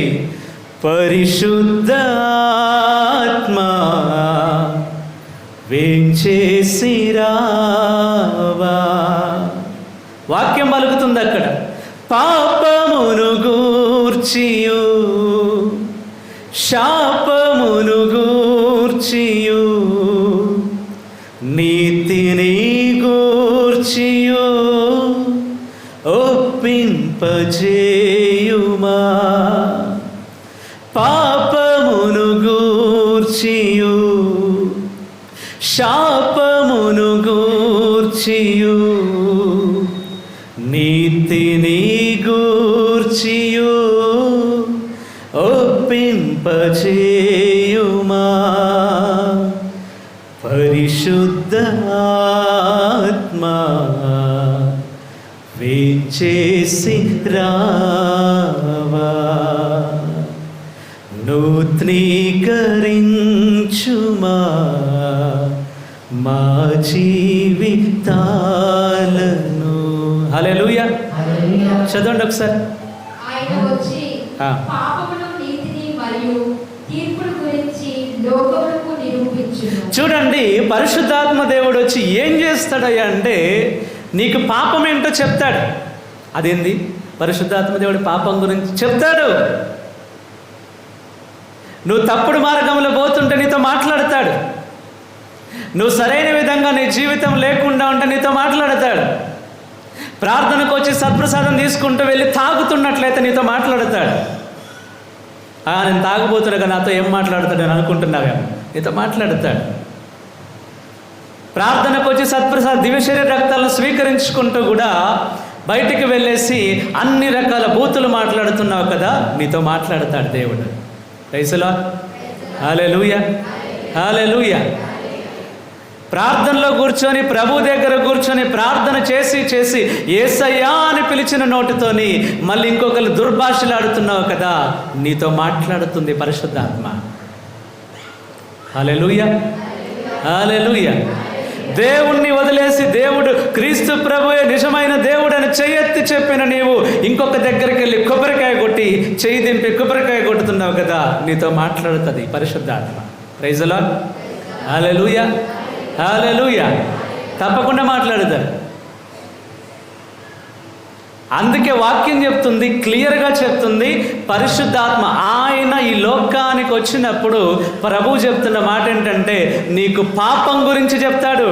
పరిశుద్ధాత్మా వేంచేసిరావా. వాక్యం పలుకుతుంది అక్కడ, పాపమును గూర్చియు శాపమును గూర్చియు నీతిని గూర్చియు ఒప్పింపజేయుమా. పాపమును గూర్చియు శాపమును గూర్చియు నీతిని గూర్చియు ఒప్పింపజేయుమా. పరిశుద్ధాత్మా వేంచేసి రావా, నూతనీకరించుమా మా జీవితాలను. హల్లెలూయా, చదవండి ఒకసారి. ఆయన వచ్చి పాపమును నీతిని మరియు తీర్పును గురించి లోకములకు నిరూపించును. చూడండి, పరిశుద్ధాత్మ దేవుడు వచ్చి ఏం చేస్తాడయ్యా అంటే నీకు పాపం ఏంటో చెప్తాడు. అదేంది? పరిశుద్ధాత్మ దేవుడు పాపం గురించి చెప్తాడు. నువ్వు తప్పుడు మార్గంలో పోతుంటే నీతో మాట్లాడతాడు. నువ్వు సరైన విధంగా నీ జీవితం లేకుండా ఉంటే నీతో మాట్లాడతాడు. ప్రార్థనకు వచ్చి సత్ప్రసాదం తీసుకుంటూ వెళ్ళి తాగుతున్నట్లయితే నీతో మాట్లాడతాడు. నేను తాగుబోతున్నా కదా, నాతో ఏం మాట్లాడతాడు అని అనుకుంటున్నావేమో, నీతో మాట్లాడతాడు. ప్రార్థనకు వచ్చి సత్ప్రసాద దివ్యశరీర రక్తాలను స్వీకరించుకుంటూ కూడా బయటికి వెళ్ళేసి అన్ని రకాల బూతులు మాట్లాడుతున్నావు కదా, నీతో మాట్లాడతాడు దేవుడు. ప్రైజ్ ది లార్డ్, హల్లెలూయా, హల్లెలూయా. ప్రార్థనలో కూర్చొని ప్రభు దగ్గర కూర్చొని ప్రార్థన చేసి చేసి యేసయ్యా అని పిలిచిన నోటితోని మళ్ళీ ఇంకొకరు దుర్భాషలాడుతున్నావు కదా, నీతో మాట్లాడుతుంది పరిశుద్ధాత్మ. హల్లెలూయా, హల్లెలూయా. దేవుణ్ణి వదిలేసి దేవుడు క్రీస్తు ప్రభువే నిజమైన దేవుడు అని చెయ్యెత్తి చెప్పిన నీవు ఇంకొక దగ్గరికి వెళ్ళి కొబ్బరికాయ కొట్టి చెయ్యి దింపి కొబ్బరికాయ కొట్టుతున్నావు కదా, నీతో మాట్లాడుతుంది పరిశుద్ధాత్మ. Praise the lord. Hallelujah, hallelujah. తప్పకుండా మాట్లాడుతారు. అందుకే వాక్యం చెప్తుంది, క్లియర్గా చెప్తుంది, పరిశుద్ధాత్మ ఆయన ఈ లోకానికి వచ్చినప్పుడు ప్రభు చెప్తున్న మాట ఏంటంటే నీకు పాపం గురించి చెప్తాడు.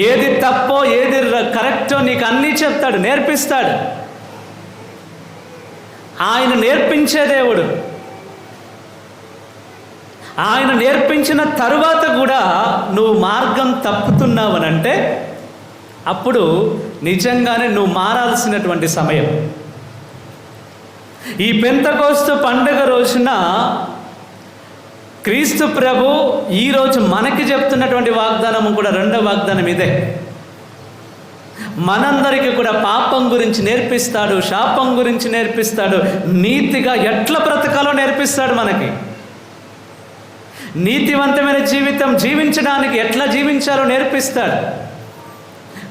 ఏది తప్పో ఏది కరెక్టో నీకు అన్నీ చెప్తాడు, నేర్పిస్తాడు. ఆయన నేర్పించే దేవుడు. ఆయన నేర్పించిన తరువాత కూడా నువ్వు మార్గం తప్పుతున్నావనంటే అప్పుడు నిజంగానే నువ్వు మారాల్సినటువంటి సమయం. ఈ పెంతెకోస్తు పండుగ రోజున క్రీస్తు ప్రభు ఈరోజు మనకి చెప్తున్నటువంటి వాగ్దానం కూడా రెండో వాగ్దానం ఇదే. మనందరికీ కూడా పాపం గురించి నేర్పిస్తాడు, శాపం గురించి నేర్పిస్తాడు, నీతిగా ఎట్లా బ్రతకాలో నేర్పిస్తాడు. మనకి నీతివంతమైన జీవితం జీవించడానికి ఎట్లా జీవించాలో నేర్పిస్తాడు.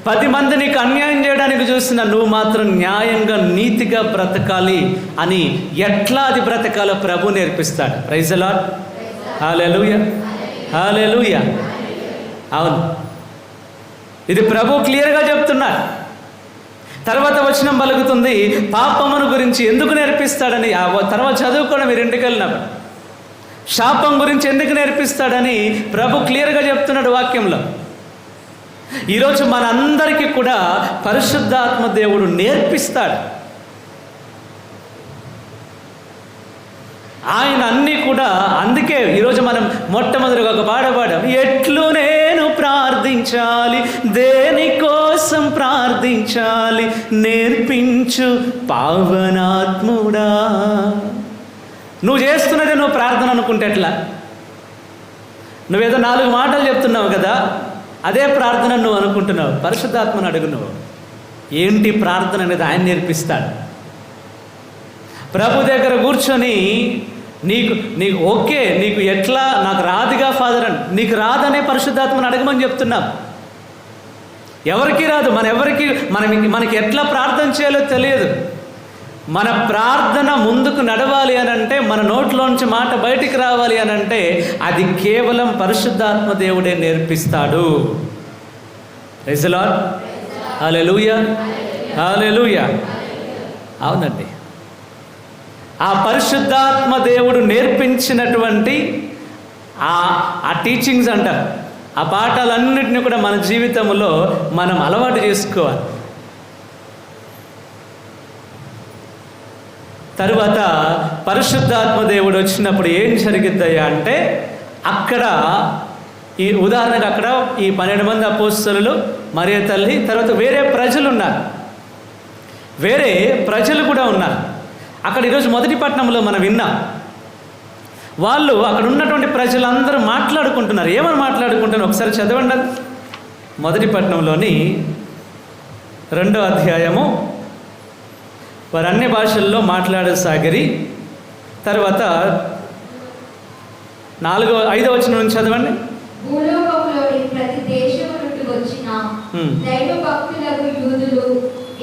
10 మంది నీకు అన్యాయం చేయడానికి చూసిన నువ్వు మాత్రం న్యాయంగా నీతిగా బ్రతకాలి అని ఎట్లా అది బ్రతకాలో ప్రభు నేర్పిస్తాడు. Praise the lord. Hallelujah, hallelujah. అవును, ఇది ప్రభు క్లియర్గా చెప్తున్నాడు. తర్వాత వచనం పలుకుతుంది పాపమును గురించి ఎందుకు నేర్పిస్తాడని. తర్వాత చదువుకోవడం మీరు ఇంటికి వెళ్ళినప్పుడు శాపం గురించి ఎందుకు నేర్పిస్తాడని ప్రభు క్లియర్గా చెప్తున్నాడు వాక్యంలో. ఈరోజు మనందరికీ కూడా పరిశుద్ధాత్మ దేవుడు నేర్పిస్తాడు. ఆయన అన్నీ కూడా. అందుకే ఈరోజు మనం మొట్టమొదటిగా ఒక పాట పాడాం, ఎట్లు నేను ప్రార్థించాలి, దేనికోసం ప్రార్థించాలి, నేర్పించు పావనాత్ముడా. నువ్వు చేస్తున్నదే నువ్వు ప్రార్థన అనుకుంటే ఎట్లా? నువ్వేదో 4 మాటలు చెప్తున్నావు కదా, అదే ప్రార్థన నువ్వు అనుకుంటున్నావు. పరిశుద్ధాత్మను అడుగు, నువ్వు ఏంటి ప్రార్థన అనేది ఆయన నేర్పిస్తాడు. ప్రభు దగ్గర కూర్చొని నీకు ఓకే, నీకు ఎట్లా, నాకు రాదుగా ఫాదర్ అని, నీకు రాదనే పరిశుద్ధాత్మను అడగమని చెప్తున్నాం. ఎవరికి రాదు, మనకి ఎట్లా ప్రార్థన చేయాలో తెలియదు. మన ప్రార్థన ముందుకు నడవాలి అని అంటే, మన నోట్లోంచి మాట బయటికి రావాలి అని అంటే అది కేవలం పరిశుద్ధాత్మ దేవుడే నేర్పిస్తాడు. Praise the lord. Hallelujah, hallelujah. అవునండి, ఆ పరిశుద్ధాత్మ దేవుడు నేర్పించినటువంటి ఆ టీచింగ్స్ అంటారు, ఆ పాఠాలన్నింటినీ కూడా మన జీవితంలో మనం అలవాటు చేసుకోవాలి. తరువాత పరిశుద్ధాత్మ దేవుడు వచ్చినప్పుడు ఏం జరిగిద్దయ్యా అంటే, అక్కడ ఈ ఉదాహరణకు అక్కడ ఈ 12 మంది అపోస్తలులు, మరియ తల్లి, తర్వాత వేరే ప్రజలు ఉన్నారు, వేరే ప్రజలు కూడా ఉన్నారు. అక్కడ ఈరోజు మొదటి పట్టణంలో మనం విన్నాం, వాళ్ళు అక్కడ ఉన్నటువంటి ప్రజలందరూ మాట్లాడుకుంటున్నారు. ఏమని మాట్లాడుకుంటున్నారు ఒకసారి చదవండి. మొదటి పట్టణంలోని 2వ అధ్యాయము. వారు అన్ని భాషల్లో మాట్లాడసాగిరి. తర్వాత 5వ వచనం నుంచి చదవండి. భూలోకములోని ప్రతి దేశము నుండి వచ్చిన దైవ భక్తులకు యూదులు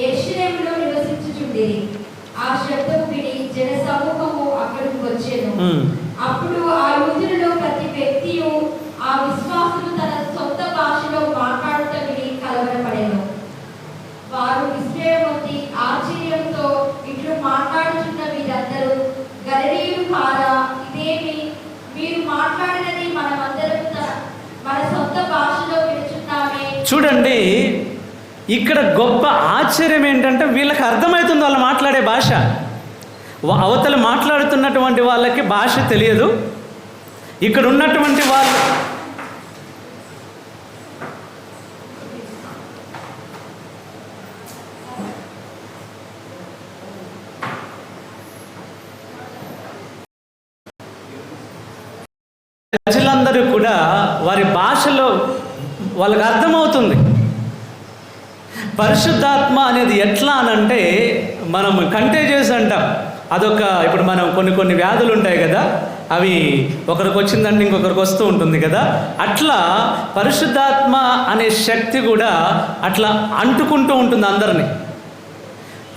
యెరూషలేములో నివసించుచుండిరి. ఆ శబ్దం విని జన సమూహము అక్కడికి వచ్చెను. అప్పుడు ఆ యూదులలో ప్రతి వ్యక్తియు ఆ విశ్వాసులు తన సొంత భాషలో మాట్లాడుట విని కలవరపడెను. వారు విస్మయమొంది ఆశ్చర్యంతో ఇట్లు మాట్లాడుచున్న వీరందరూ గలిలయులు కారా, ఇదేమి మీరు మాట్లాడినది మనమందరం మన సొంత భాషలో వినుచున్నామే. చూడండి, ఇక్కడ గొప్ప ఆశ్చర్యం ఏంటంటే వీళ్ళకి అర్థమవుతుంది వాళ్ళు మాట్లాడే భాష. అవతల మాట్లాడుతున్నటువంటి వాళ్ళకి భాష తెలియదు. ఇక్కడ ఉన్నటువంటి వాళ్ళు ప్రజలందరూ వాళ్ళకి అర్థమవుతుంది. పరిశుద్ధాత్మ అనేది ఎట్లా అనంటే మనం కంటేజియస్ అంటాం. అదొక ఇప్పుడు మనం కొన్ని వ్యాధులు ఉంటాయి కదా, అవి ఒకరికి వచ్చిందంటే ఇంకొకరికి వస్తూ ఉంటుంది కదా, అట్లా పరిశుద్ధాత్మ అనే శక్తి కూడా అట్లా అంటుకుంటూ ఉంటుంది అందరినీ.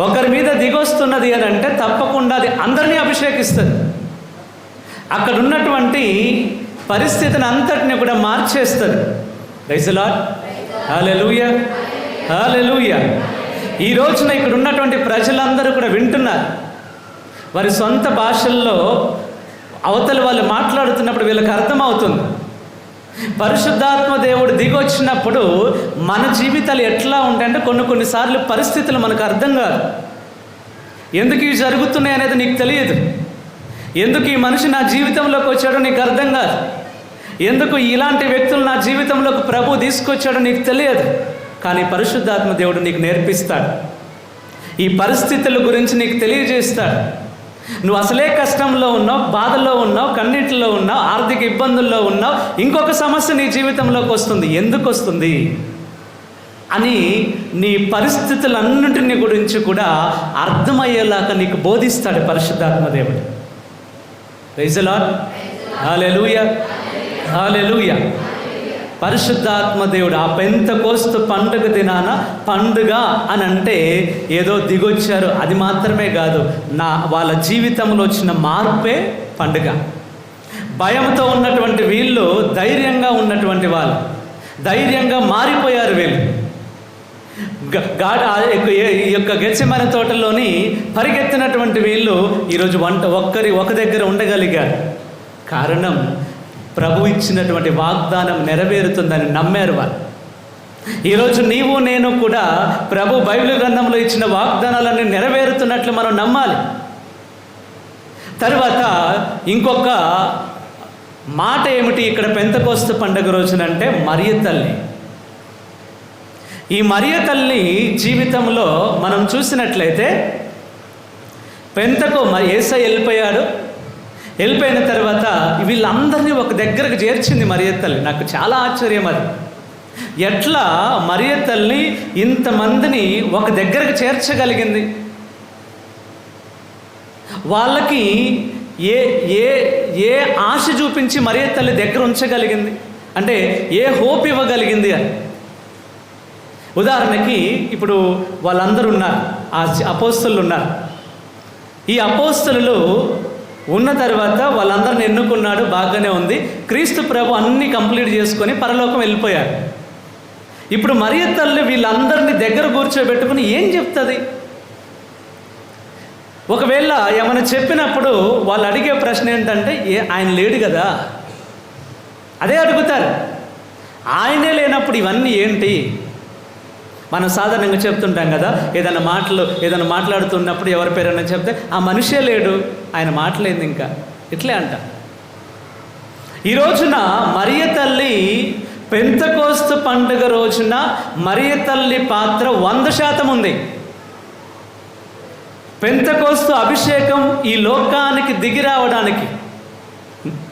ఒకరి మీద దిగొస్తున్నది అని అంటే తప్పకుండా అది అందరినీ అభిషేకిస్తుంది. అక్కడ ఉన్నటువంటి పరిస్థితిని అంతటిని కూడా మార్చేస్తుంది. Praise the lord, hallelujah, hallelujah. ఈ రోజున ఇక్కడ ఉన్నటువంటి ప్రజలందరూ కూడా వింటున్నారు. వారి సొంత భాషల్లో అవతల వాళ్ళు మాట్లాడుతున్నప్పుడు వీళ్ళకి అర్థమవుతుంది. పరిశుద్ధాత్మ దేవుడు దిగొచ్చినప్పుడు మన జీవితాలు ఎట్లా ఉంటాయంటే కొన్నిసార్లు పరిస్థితులు మనకు అర్థం కాదు. ఎందుకు ఇవి జరుగుతున్నాయి అనేది నీకు తెలియదు. ఎందుకు ఈ మనిషి నా జీవితంలోకి వచ్చాడో నీకు అర్థం కాదు. ఎందుకు ఇలాంటి వ్యక్తులు నా జీవితంలోకి ప్రభు తీసుకొచ్చాడో నీకు తెలియదు. కానీ పరిశుద్ధాత్మ దేవుడు నీకు నేర్పిస్తాడు. ఈ పరిస్థితుల గురించి నీకు తెలియజేస్తాడు. నువ్వు అసలే కష్టంలో ఉన్నావు, బాధల్లో ఉన్నావు, కన్నీటిలో ఉన్నావు, ఆర్థిక ఇబ్బందుల్లో ఉన్నావు, ఇంకొక సమస్య నీ జీవితంలోకి వస్తుంది. ఎందుకు వస్తుంది అని నీ పరిస్థితులన్నింటినీ గురించి కూడా అర్థమయ్యేలాగా నీకు బోధిస్తాడు పరిశుద్ధాత్మ దేవుడు. ప్రైజ్ ది లార్డ్, హల్లెలూయా, హల్లెలూయా. పరిశుద్ధాత్మ దేవుడు ఆ పెంతెకోస్తు పండుగ దినాన పండుగ అని అంటే ఏదో దిగొచ్చారు అది మాత్రమే కాదు, వాళ్ళ జీవితంలో వచ్చిన మార్పే పండుగ. భయంతో ఉన్నటువంటి వీళ్ళు ధైర్యంగా ఉన్నటువంటి వాళ్ళు, ధైర్యంగా మారిపోయారు వీళ్ళు. ఈ యొక్క గెత్సెమనే తోటలోని పరిగెత్తినటువంటి వీళ్ళు ఈరోజు ఒక దగ్గర ఉండగలిగారు. కారణం ప్రభు ఇచ్చినటువంటి వాగ్దానం నెరవేరుతుందని నమ్మారు వాళ్ళు. ఈరోజు నీవు నేను కూడా ప్రభు బైబిల్ గ్రంథంలో ఇచ్చిన వాగ్దానాలన్నీ నెరవేరుతున్నట్లు మనం నమ్మాలి. తర్వాత ఇంకొక మాట ఏమిటి ఇక్కడ పెంతెకోస్తు పండుగ రోజునంటే మరియ తల్లి. ఈ మరియ తల్లి జీవితంలో మనం చూసినట్లయితే యేసయ్య వెళ్ళిపోయిన తర్వాత వీళ్ళందరినీ ఒక దగ్గరకు చేర్చింది మరియ తల్లి. నాకు చాలా ఆశ్చర్యం అది. ఎట్లా మరియ తల్లి ఇంతమందిని ఒక దగ్గరకు చేర్చగలిగింది? వాళ్ళకి ఏ ఆశ చూపించి మరియ తల్లి దగ్గర ఉంచగలిగింది అంటే ఏ హోప్ ఇవ్వగలిగింది అని. ఉదాహరణకి ఇప్పుడు వాళ్ళందరూ ఉన్నారు, ఆ అపోస్తలులు ఉన్నారు. ఈ అపోస్తలులు ఉన్న తర్వాత వాళ్ళందరిని ఎన్నుకున్నాడు, బాగానే ఉంది. క్రీస్తు ప్రభు అన్నీ కంప్లీట్ చేసుకొని పరలోకం వెళ్ళిపోయారు. ఇప్పుడు మరియ తల్లి వీళ్ళందరినీ దగ్గర కూర్చోబెట్టుకుని ఏం చెప్తుంది? ఒకవేళ ఏమైనా చెప్పినప్పుడు వాళ్ళు అడిగే ప్రశ్న ఏంటంటే ఆయన లేడు కదా, అదే అడుగుతారు. ఆయనే లేనప్పుడు ఇవన్నీ ఏంటి? మనం సాధారణంగా చెప్తుంటాం కదా, ఏదైనా మాట్లాడుతున్నప్పుడు ఎవరి పేరైనా చెప్తే ఆ మనిషే లేడు, ఆయన మాటలేదు ఇంకా, ఇట్లే అంట. ఈ రోజున మరియ తల్లి పెంతెకోస్తు పండుగ రోజున మరియ తల్లి పాత్ర 100% ఉంది. పెంతెకోస్తు అభిషేకం ఈ లోకానికి దిగి రావడానికి,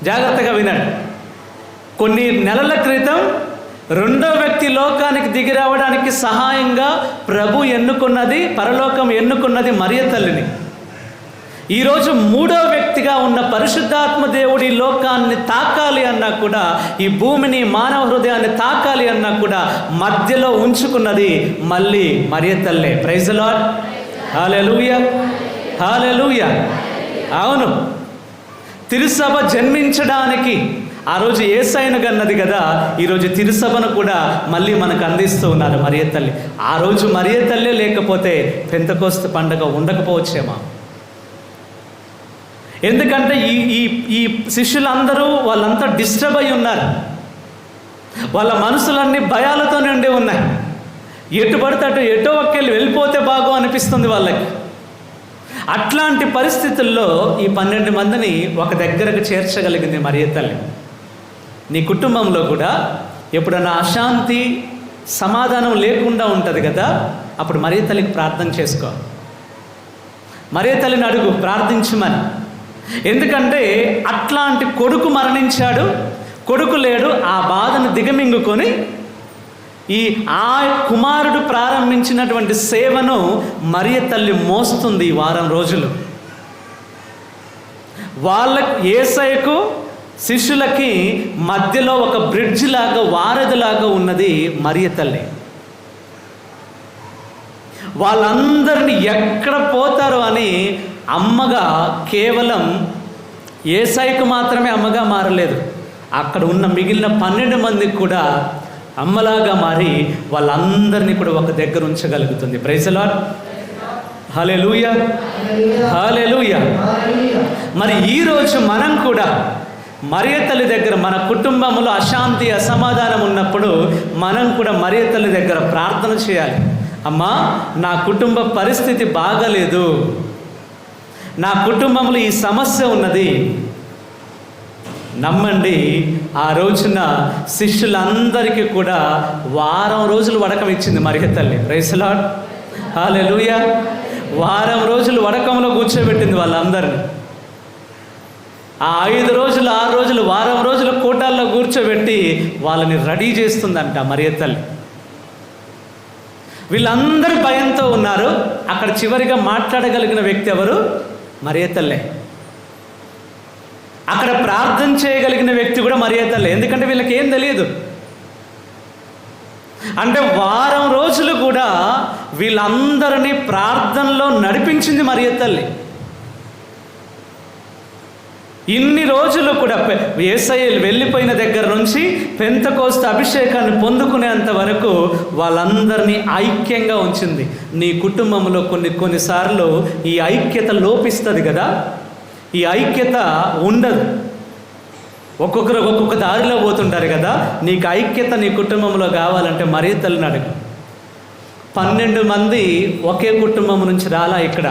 జాగ్రత్తగా వినండి, కొన్ని నెలల క్రితం రెండో వ్యక్తి లోకానికి దిగి రావడానికి సహాయంగా ప్రభు ఎన్నుకున్నది, పరలోకం ఎన్నుకున్నది మరియ తల్లిని. ఈరోజు మూడో వ్యక్తిగా ఉన్న పరిశుద్ధాత్మ దేవుడి లోకాన్ని తాకాలి అన్నా కూడా, ఈ భూమిని మానవ హృదయాన్ని తాకాలి అన్నా కూడా మధ్యలో ఉంచుకున్నది మళ్ళీ మరియ తల్లే. Praise the lord, hallelujah, hallelujah. అవును, తిరుసభ జన్మించడానికి ఆ రోజు యేసయ్యను కన్నది కదా, ఈరోజు తిరుసభను కూడా మళ్ళీ మనకు అందిస్తూ ఉన్నారు మరియ తల్లి. ఆ రోజు మరియ తల్లే లేకపోతే పెంతెకోస్తు పండుగ ఉండకపోవచ్చేమో. ఎందుకంటే ఈ శిష్యులందరూ వాళ్ళంతా డిస్టర్బ్ అయి ఉన్నారు. వాళ్ళ మనసులన్నీ భయాలతో నిండి ఉన్నాయి. ఎటు పడితే అటు ఎటో ఒక్కెళ్ళి వెళ్ళిపోతే బాగో అనిపిస్తుంది వాళ్ళకి. అట్లాంటి పరిస్థితుల్లో ఈ 12 మందిని ఒక దగ్గరకు చేర్చగలిగింది మరియ తల్లి. నీ కుటుంబంలో కూడా ఎప్పుడన్నా అశాంతి సమాధానం లేకుండా ఉంటుంది కదా, అప్పుడు మరియ తల్లికి ప్రార్థన చేసుకో. మరియ తల్లిని అడుగు, ప్రార్థించమని. ఎందుకంటే అట్లాంటి కొడుకు మరణించాడు, కొడుకు లేడు, ఆ బాధను దిగమింగుకొని ఆ కుమారుడు ప్రారంభించినటువంటి సేవను మరియ తల్లి మోస్తుంది ఈ వారం రోజులు. యేసయ్యకు శిష్యులకి మధ్యలో ఒక బ్రిడ్జ్ లాగా, వారధిలాగా ఉన్నది మరియ తల్లి. వాళ్ళందరినీ ఎక్కడ పోతారో అని అమ్మగా, కేవలం యేసయ్యకు మాత్రమే అమ్మగా మారలేదు, అక్కడ ఉన్న మిగిలిన 12 మందికి కూడా అమ్మలాగా మారి వాళ్ళందరినీ కూడా ఒక దగ్గర ఉంచగలుగుతుంది. Praise the lord. Hallelujah, hallelujah. మరి ఈరోజు మనం కూడా మరియ తల్లి దగ్గర, మన కుటుంబంలో అశాంతి, అసమాధానం ఉన్నప్పుడు మనం కూడా మరియ తల్లి దగ్గర ప్రార్థన చేయాలి. అమ్మా, నా కుటుంబ పరిస్థితి బాగలేదు, నా కుటుంబంలో ఈ సమస్య ఉన్నది. నమ్మండి, ఆ రోజున శిష్యులందరికీ కూడా వారం రోజులు వడకం ఇచ్చింది మరియ తల్లి. Praise the lord. హల్లెలూయా. వారం రోజులు వడకంలో కూర్చోబెట్టింది వాళ్ళందరినీ. ఆ 5 రోజులు, 6 రోజులు, వారం రోజులు కూటాల్లో కూర్చోబెట్టి వాళ్ళని రెడీ చేస్తుందంట మరియ తల్లి. వీళ్ళందరూ భయంతో ఉన్నారు. అక్కడ చివరిగా మాట్లాడగలిగిన వ్యక్తి ఎవరు? మరియ తల్లే. అక్కడ ప్రార్థన చేయగలిగిన వ్యక్తి కూడా మరియ తల్లే. ఎందుకంటే వీళ్ళకి ఏం తెలియదు. అంటే వారం రోజులు కూడా వీళ్ళందరినీ ప్రార్థనలో నడిపించింది మరియ తల్లి. ఇన్ని రోజులు కూడా యేసయ్య వెళ్ళిపోయిన దగ్గర నుంచి పెంతెకోస్తు అభిషేకాన్ని పొందుకునేంత వరకు వాళ్ళందరినీ ఐక్యంగా ఉంచింది. నీ కుటుంబంలో కొన్నిసార్లు ఈ ఐక్యత లోపిస్తుంది కదా, ఈ ఐక్యత ఉండదు. ఒక్కొక్కరు ఒక్కొక్క దారిలో పోతుంటారు కదా. నీకు ఐక్యత నీ కుటుంబంలో కావాలంటే మరియ తల్లిని అడుగు. 12 మంది ఒకే కుటుంబం నుంచి రాలా ఇక్కడ.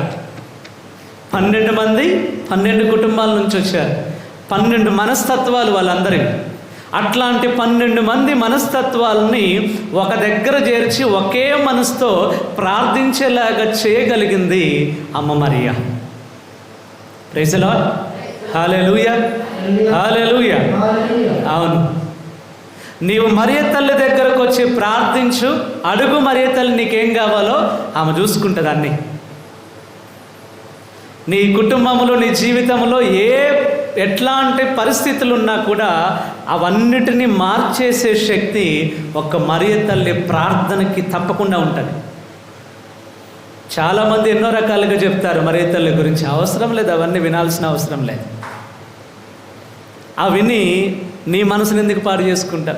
12 మంది 12 కుటుంబాల నుంచి వచ్చారు. 12 మనస్తత్వాలు వాళ్ళందరివి. అట్లాంటి 12 మంది మనస్తత్వాలని ఒక దగ్గర చేర్చి ఒకే మనసుతో ప్రార్థించేలాగా చేయగలిగింది అమ్మ Mariya. Praise the lord. Hallelujah, hallelujah. అవును, నీవు మరియ తల్లి దగ్గరకు వచ్చి ప్రార్థించు, అడుగు. మరియ తల్లి నీకేం కావాలో ఆమె చూసుకుంటుంది అన్నీ. నీ కుటుంబంలో, నీ జీవితంలో ఎట్లాంటి పరిస్థితులు ఉన్నా కూడా అవన్నిటినీ మార్చేసే శక్తి ఒక్క మరియ తల్లి ప్రార్థనకి తప్పకుండా ఉంటుంది. చాలామంది ఎన్నో రకాలుగా చెప్తారు మరియ తల్లి గురించి. అవసరం లేదు, అవన్నీ వినాల్సిన అవసరం లేదు. అవి విని నీ మనసుని ఎందుకు పాడు చేసుకుంటా?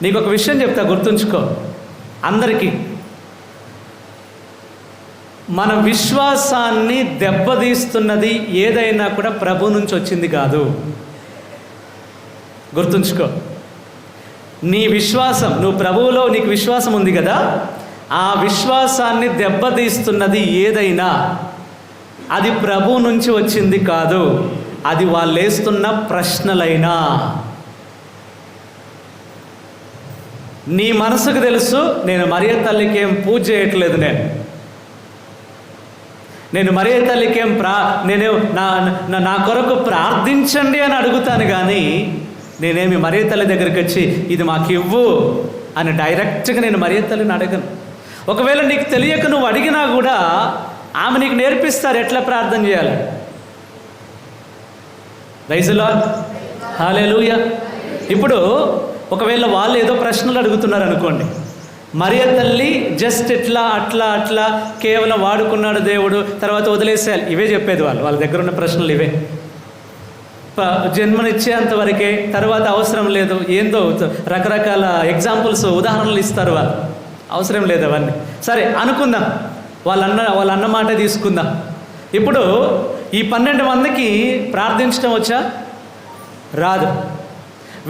నీకు ఒక విషయం చెప్తా, గుర్తుంచుకో. అందరికీ మన విశ్వాసాన్ని దెబ్బతీస్తున్నది ఏదైనా కూడా ప్రభు నుంచి వచ్చింది కాదు. గుర్తుంచుకో. నీ విశ్వాసం, నువ్వు ప్రభువులో నీకు విశ్వాసం ఉంది కదా, ఆ విశ్వాసాన్ని దెబ్బతీస్తున్నది ఏదైనా అది ప్రభు నుంచి వచ్చింది కాదు. అది వాళ్ళు వేస్తున్న ప్రశ్నలైనా. నీ మనసుకు తెలుసు, నేను మరియ తల్లికి ఏం పూజ చేయట్లేదు, నేను మరియ తల్లికి ఏం నేను నా కొరకు ప్రార్థించండి అని అడుగుతాను, కానీ నేనేమి మరియ తల్లి దగ్గరికి వచ్చి ఇది మాకు ఇవ్వు అని డైరెక్ట్గా నేను మరియ తల్లిని అడగను. ఒకవేళ నీకు తెలియక నువ్వు అడిగినా కూడా ఆమె నీకు నేర్పిస్తారు ఎట్లా ప్రార్థన చేయాలి. Praise the lord. హల్లెలూయా. ఇప్పుడు ఒకవేళ వాళ్ళు ఏదో ప్రశ్నలు అడుగుతున్నారు అనుకోండి, మరియ తల్లి జస్ట్ ఇట్లా అట్లా కేవలం వాడుకున్నాడు దేవుడు, తర్వాత వదిలేసేయాలి, ఇవే చెప్పేది. వాళ్ళ దగ్గర ఉన్న ప్రశ్నలు ఇవే. జన్మనిచ్చేంత వరకే, తర్వాత అవసరం లేదు, ఏందో రకరకాల ఎగ్జాంపుల్స్, ఉదాహరణలు ఇస్తారు వాళ్ళు. అవసరం లేదు అవన్నీ. సరే అనుకుందాం, వాళ్ళ అన్న మాట తీసుకుందాం. ఇప్పుడు ఈ 12 మందికి ప్రార్థించడం వచ్చా? రాదు.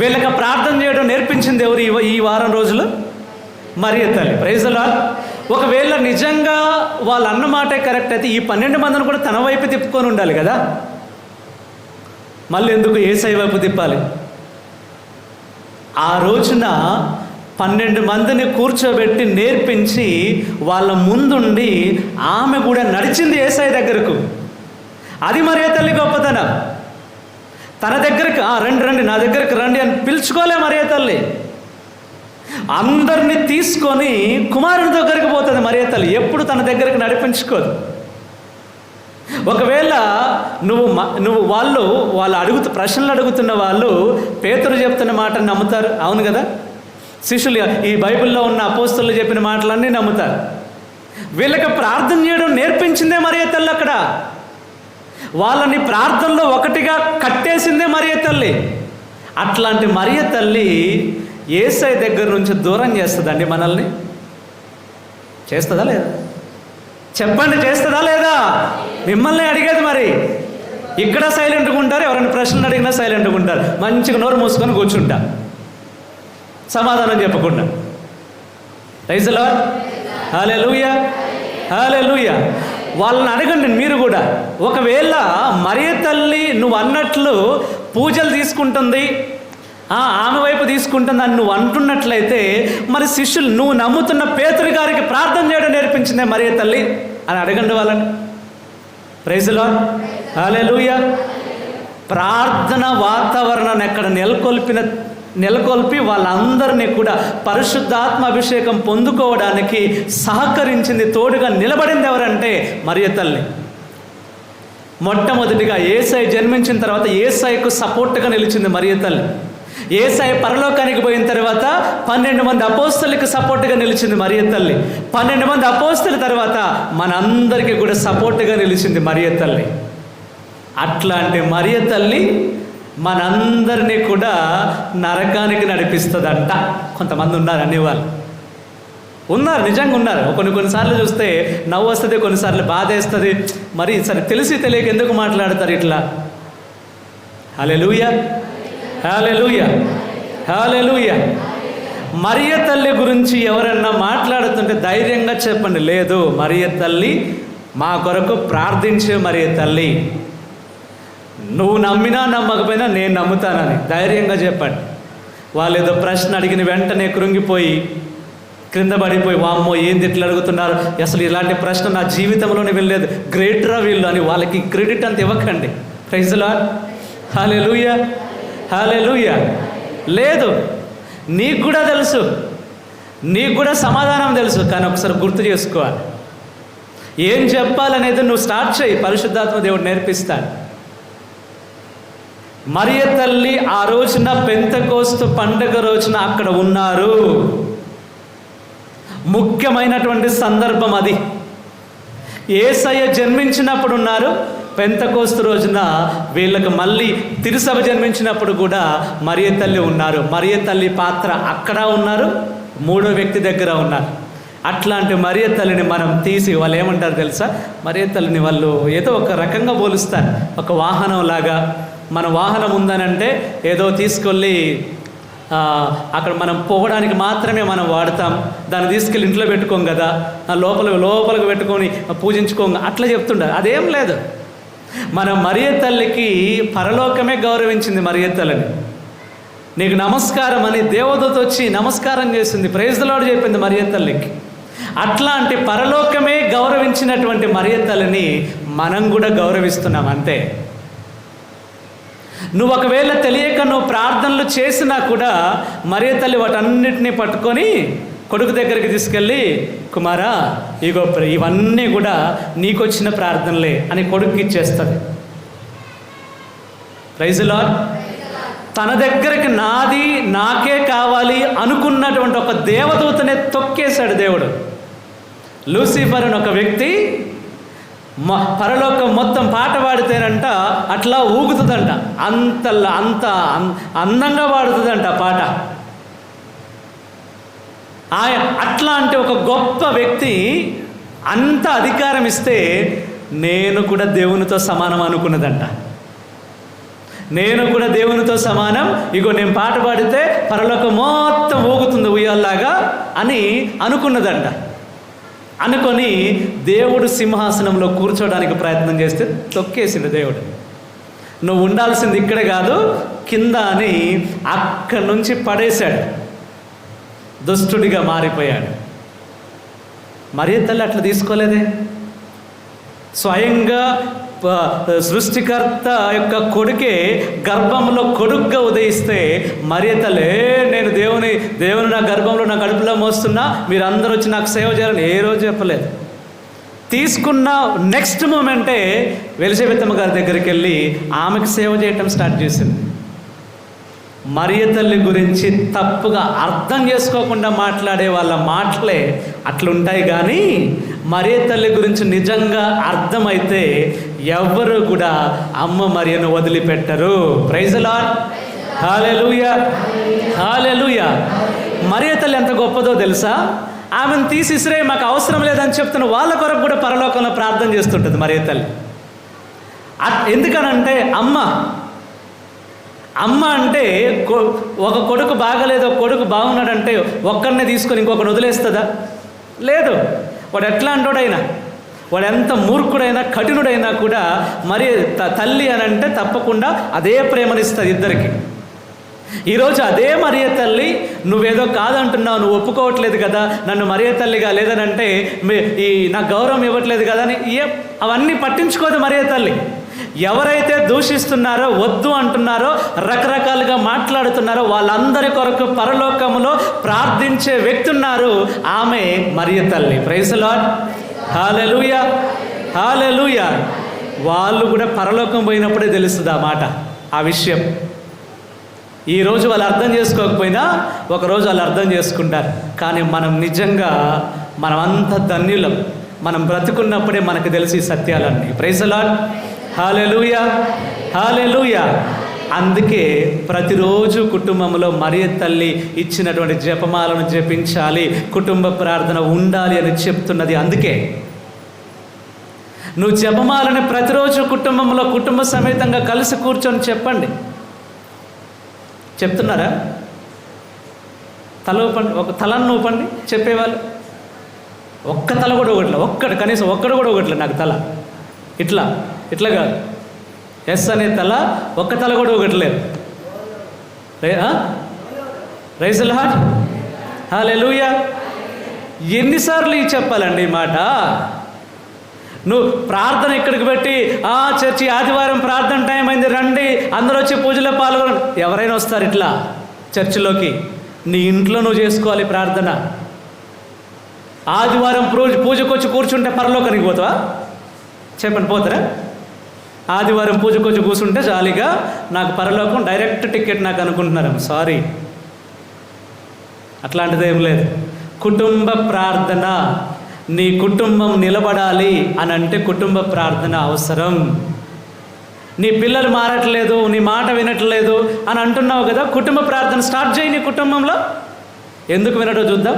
వీళ్ళకి ప్రార్థన చేయడం నేర్పించింది ఎవరు ఈ వారం రోజులు? మరియ తల్లి. Praise the Lord. ఒకవేళ నిజంగా వాళ్ళ అన్న మాటే కరెక్ట్ అయితే ఈ 12 మందిని కూడా తన వైపు తిప్పుకొని ఉండాలి కదా. మళ్ళీ ఎందుకు యేసయ్య వైపు తిప్పాలి? ఆ రోజున 12 మందిని కూర్చోబెట్టి నేర్పించి వాళ్ళ ముందుండి ఆమె కూడా నడిచింది యేసయ్య దగ్గరకు. అది మరియ తల్లి గొప్పతనం. తన దగ్గరికి రండి నా దగ్గరికి రండి అని పిలుచుకోలే మరియ తల్లి. అందరినీ తీసుకొని కుమారుని దగ్గరికి పోతుంది మరియ తల్లి. ఎప్పుడు తన దగ్గరికి నడిపించుకోదు. ఒకవేళ నువ్వు వాళ్ళు ప్రశ్నలు అడుగుతున్న వాళ్ళు పేతురు చెప్తున్న మాటను నమ్ముతారు, అవును కదా? శిష్యులు ఈ బైబిల్లో ఉన్న అపోస్తలులు చెప్పిన మాటలన్నీ నమ్ముతారు. వీళ్ళకి ప్రార్థన చేయడం నేర్పించిందే మరియ తల్లి. అక్కడ వాళ్ళని ప్రార్థనలో ఒకటిగా కట్టేసిందే మరియ తల్లి. అట్లాంటి మరియ తల్లి యేసయ్య దగ్గర నుంచి దూరం చేస్తుందండి మనల్ని? చేస్తుందా లేదా? చెప్పండి, చేస్తుందా లేదా? మిమ్మల్ని అడిగేది. మరి ఇక్కడ సైలెంట్గా ఉంటారు, ఎవరైనా ప్రశ్నలు అడిగినా సైలెంట్గా ఉంటారు, మంచిగా నోరు మూసుకొని కూర్చుంటారు సమాధానం చెప్పకుండా. ప్రైజ్ ది లార్డ్, హల్లెలూయా, హల్లెలూయా. వాళ్ళని అడగండి మీరు కూడా. ఒకవేళ మరియ తల్లి నువ్వు అన్నట్లు పూజలు తీసుకుంటుంది, ఆమె వైపు తీసుకుంటుంది అని నువ్వు అంటున్నట్లయితే, మరి శిష్యులు నువ్వు నమ్ముతున్న పేతురు గారికి ప్రార్థన చేయడం నేర్పించిందే మరియ తల్లి అని అడగండి వాళ్ళని. ప్రైజ్ ది లార్డ్, హల్లెలూయా. ప్రార్థన వాతావరణాన్ని ఎక్కడ నెలకొల్పి వాళ్ళందరినీ కూడా పరిశుద్ధాత్మ అభిషేకం పొందుకోవడానికి సహకరించింది, తోడుగా నిలబడింది ఎవరంటే మరియ తల్లి. మొట్టమొదటిగా యేసయ్య జన్మించిన తర్వాత యేసయ్యకు సపోర్ట్గా నిలిచింది మరియ తల్లి. యేసయ్య పరలోకానికి పోయిన తర్వాత 12 మంది అపోస్తలులకు సపోర్ట్గా నిలిచింది మరియ తల్లి. 12 మంది అపోస్తల తర్వాత మనందరికీ కూడా సపోర్ట్గా నిలిచింది మరియ తల్లి. అట్లాంటి మరియ తల్లి మనందరినీ కూడా నరకానికి నడిపిస్తుందంట. కొంతమంది ఉన్నారు అనేవాళ్ళు, ఉన్నారు, నిజంగా ఉన్నారు. కొన్నిసార్లు చూస్తే నవ్వు వస్తుంది, కొన్నిసార్లు బాధ వేస్తుంది. మరి సరే తెలిసి తెలియక ఎందుకు మాట్లాడతారు ఇట్లా? హల్లెలూయా, హల్లెలూయా, హల్లెలూయా. మరియ తల్లి గురించి ఎవరన్నా మాట్లాడుతుంటే ధైర్యంగా చెప్పండి, లేదు, మరియ తల్లి మా కొరకు ప్రార్థించే మరియ తల్లి. నువ్వు నమ్మినా నమ్మకపోయినా నేను నమ్ముతానని ధైర్యంగా చెప్పండి. వాళ్ళు ఏదో ప్రశ్న అడిగిన వెంటనే కృంగిపోయి క్రింద పడిపోయి, వామ్మో ఏంది ఇట్లా అడుగుతున్నారు, అసలు ఇలాంటి ప్రశ్న నా జీవితంలోనే వెళ్ళలేదు, గ్రేటరా వీళ్ళు అని వాళ్ళకి క్రెడిట్ అంత ఇవ్వకండి. ప్రైజ్ ది లార్డ్, హల్లెలూయా, హల్లెలూయా. లేదు, నీకు కూడా తెలుసు, నీకు కూడా సమాధానం తెలుసు, కానీ ఒకసారి గుర్తు చేసుకోవాలి. ఏం చెప్పాలనేది నువ్వు స్టార్ట్ చేయి, పరిశుద్ధాత్మ దేవుడు నేర్పిస్తాడు. మరియ తల్లి ఆ రోజున పెంతెకోస్తు పండుగ రోజున అక్కడ ఉన్నారు. ముఖ్యమైనటువంటి సందర్భం అది. యేసయ్య జన్మించినప్పుడు ఉన్నారు, పెంతెకోస్తు రోజున వీళ్ళకి మళ్ళీ తిరుసభ జన్మించినప్పుడు కూడా మరియ తల్లి ఉన్నారు. మరియ తల్లి పాత్ర అక్కడ ఉన్నారు, మూడో వ్యక్తి దగ్గర ఉన్నారు. అట్లాంటి మరియ తల్లిని మనం తీసి వాళ్ళు ఏమంటారు తెలుసా? మరియ తల్లిని వాళ్ళు ఏదో ఒక రకంగా పోలుస్తారు, ఒక వాహనం లాగా. మన వాహనం ఉందనంటే ఏదో తీసుకెళ్ళి అక్కడ మనం పోవడానికి మాత్రమే మనం వాడతాం, దాన్ని తీసుకెళ్ళి ఇంట్లో పెట్టుకోం కదా, లోపలికి పెట్టుకొని పూజించుకోం, అట్లా చెప్తుంటారు. అదేం లేదు. మన మరియ తల్లికి పరలోకమే గౌరవించింది మరియ తల్లిని. నీకు నమస్కారం అని దేవదూత వచ్చి నమస్కారం చేసింది, ప్రైజ్ ది లార్డ్ చెప్పింది మరియ తల్లికి. అట్లాంటి పరలోకమే గౌరవించినటువంటి మరియ తల్లిని మనం కూడా గౌరవిస్తున్నాం అంతే. నువ్వు ఒకవేళ తెలియక నువ్వు ప్రార్థనలు చేసినా కూడా మరియ తల్లి వాటన్నిటినీ పట్టుకొని కొడుకు దగ్గరికి తీసుకెళ్ళి, కుమారా ఇగో ఇవన్నీ కూడా నీకు వచ్చిన ప్రార్థనలే అని కొడుకుకి ఇచ్చేస్తుంది. Praise the Lord. తన దగ్గరికి నాది నాకే కావాలి అనుకున్నటువంటి ఒక దేవదూతనే తొక్కేశాడు దేవుడు. లూసిఫర్ అని ఒక వ్యక్తి పరలోకం మొత్తం పాట పాడితేనంట అట్లా ఊగుతుందంట, అంత అందంగా పాడుతుందంట పాట. అట్లాంటి ఒక గొప్ప వ్యక్తి అంత అధికారం ఇస్తే నేను కూడా దేవునితో సమానం అనుకున్నదంట. నేను కూడా దేవునితో సమానం, ఇగో నేను పాట పాడితే పరలోకం మొత్తం ఊగుతుంది ఉయ్యాల్లాగా అని అనుకున్నదంట. అనుకొని దేవుడు సింహాసనంలో కూర్చోడానికి ప్రయత్నం చేస్తే తొక్కేసిండు దేవుడు. నువ్వు ఉండాల్సింది ఇక్కడే కాదు కింద అని అక్కడి నుంచి పడేశాడు. దుష్టుడిగా మారిపోయాడు. మరియ తల్లి అట్లా తీసుకోలేదే. స్వయంగా సృష్టికర్త యొక్క కొడుకే గర్భంలో కొడుకుగా ఉదయిస్తే మరియ తల్లి, నేను దేవుని నా గర్భంలో నా కడుపులో మోస్తున్నా, మీరు అందరూ వచ్చి నాకు సేవ చేయాలని ఏ రోజు చెప్పలేదు. తీసుకున్న నెక్స్ట్ మూమెంటే ఎలిజబెతమ్మ గారి దగ్గరికి వెళ్ళి ఆమెకు సేవ చేయటం స్టార్ట్ చేసింది. మరియ తల్లి గురించి తప్పుగా అర్థం చేసుకోకుండా మాట్లాడే వాళ్ళ మాటలే అట్లుంటాయి, కానీ మరియ తల్లి గురించి నిజంగా అర్థమైతే ఎవ్వరు కూడా అమ్మ మరియను వదిలిపెట్టరు. ప్రైజ్ ది లార్డ్, హల్లెలూయా, హల్లెలూయా. మరియ తల్లి ఎంత గొప్పదో తెలుసా? ఆమెను తీసి ఇసిరే, మాకు అవసరం లేదని చెప్తున్న వాళ్ళ కొరకు కూడా పరలోకంలో ప్రార్థన చేస్తుంటుంది మరియ తల్లి. ఎందుకనంటే అమ్మ అంటే ఒక కొడుకు బాగలేదు, ఒక కొడుకు బాగున్నాడంటే ఒక్కడినే తీసుకొని ఇంకొకటి వదిలేస్తుందా? లేదు. వాడు ఎట్లాంటోడైనా, వాడు ఎంత మూర్ఖుడైనా కఠినుడైనా కూడా మరి తల్లి అని అంటే తప్పకుండా అదే ప్రేమనిస్తుంది ఇద్దరికి. ఈరోజు అదే మరియ తల్లి, నువ్వేదో కాదంటున్నావు, నువ్వు ఒప్పుకోవట్లేదు కదా, నన్ను మరియ తల్లిగా లేదనంటే నాకు గౌరవం ఇవ్వట్లేదు కదా అని అవన్నీ పట్టించుకోదు మరియ తల్లి. ఎవరైతే దూషిస్తున్నారో, వద్దు అంటున్నారో, రకరకాలుగా మాట్లాడుతున్నారో వాళ్ళందరి కొరకు పరలోకములో ప్రార్థించే వ్యక్తి ఉన్నారు, ఆమె మరియ తల్లి. ప్రైజ్ ది లార్డ్, హల్లెలూయా, హల్లెలూయా. వాళ్ళు కూడా పరలోకం పోయినప్పుడే తెలుస్తుంది ఆ మాట, ఆ విషయం. ఈరోజు వాళ్ళు అర్థం చేసుకోకపోయినా ఒకరోజు వాళ్ళు అర్థం చేసుకుంటారు. కానీ మనం నిజంగా మనమంత ధన్యులం, మనం బ్రతుకున్నప్పుడే మనకు తెలిసి సత్యాలన్నీ. ప్రైజ్ ది లార్డ్, హల్లెలూయా, హల్లెలూయా. అందుకే ప్రతిరోజు కుటుంబంలో మరియ తల్లి ఇచ్చినటువంటి జపమాలను జపించాలి, కుటుంబ ప్రార్థన ఉండాలి అని చెప్తున్నది. అందుకే నువ్వు జపమాలని ప్రతిరోజు కుటుంబంలో కుటుంబ సమేతంగా కలిసి కూర్చొని చెప్పండి. చెప్తున్నారా? తల ఊపండి, ఒక తలను ఊపండి చెప్పేవాళ్ళు. ఒక్క తల కూడా ఒకట్లే, కనీసం ఒక్కడు కూడా ఒకట్లే నాకు తల. ఇట్లా కాదు, ఎస్ అనే తల, ఒక్క తల కూడా ఒకట్లేదు. ప్రైజ్ ది లార్డ్, హల్లెలూయా. ఎన్నిసార్లు చెప్పాలండి ఈ మాట? నువ్వు ప్రార్థన ఇక్కడికి పెట్టి చర్చి ఆదివారం ప్రార్థన టైం అయింది రండి అందరూ వచ్చి పూజలో పాల్గొనండి, ఎవరైనా వస్తారు ఇట్లా చర్చిలోకి? నీ ఇంట్లో నువ్వు చేసుకోవాలి ప్రార్థన. ఆదివారం పూజకు వచ్చి కూర్చుంటే పరలోకానికి పోతావా? చెప్పండి, పోతారా? ఆదివారం పూజకు వచ్చి కూర్చుంటే జాలీగా నాకు పరలోకం డైరెక్ట్ టికెట్ నాకు అనుకుంటున్నారు. సారీ, అట్లాంటిది ఏం లేదు. కుటుంబ ప్రార్థన, నీ కుటుంబం నిలబడాలి అని అంటే కుటుంబ ప్రార్థన అవసరం. నీ పిల్లలు మారట్లేదు, నీ మాట వినట్లేదు అని అంటున్నావు కదా, కుటుంబ ప్రార్థన స్టార్ట్ చేయి నీ కుటుంబంలో. ఎందుకు వినటో చూద్దాం.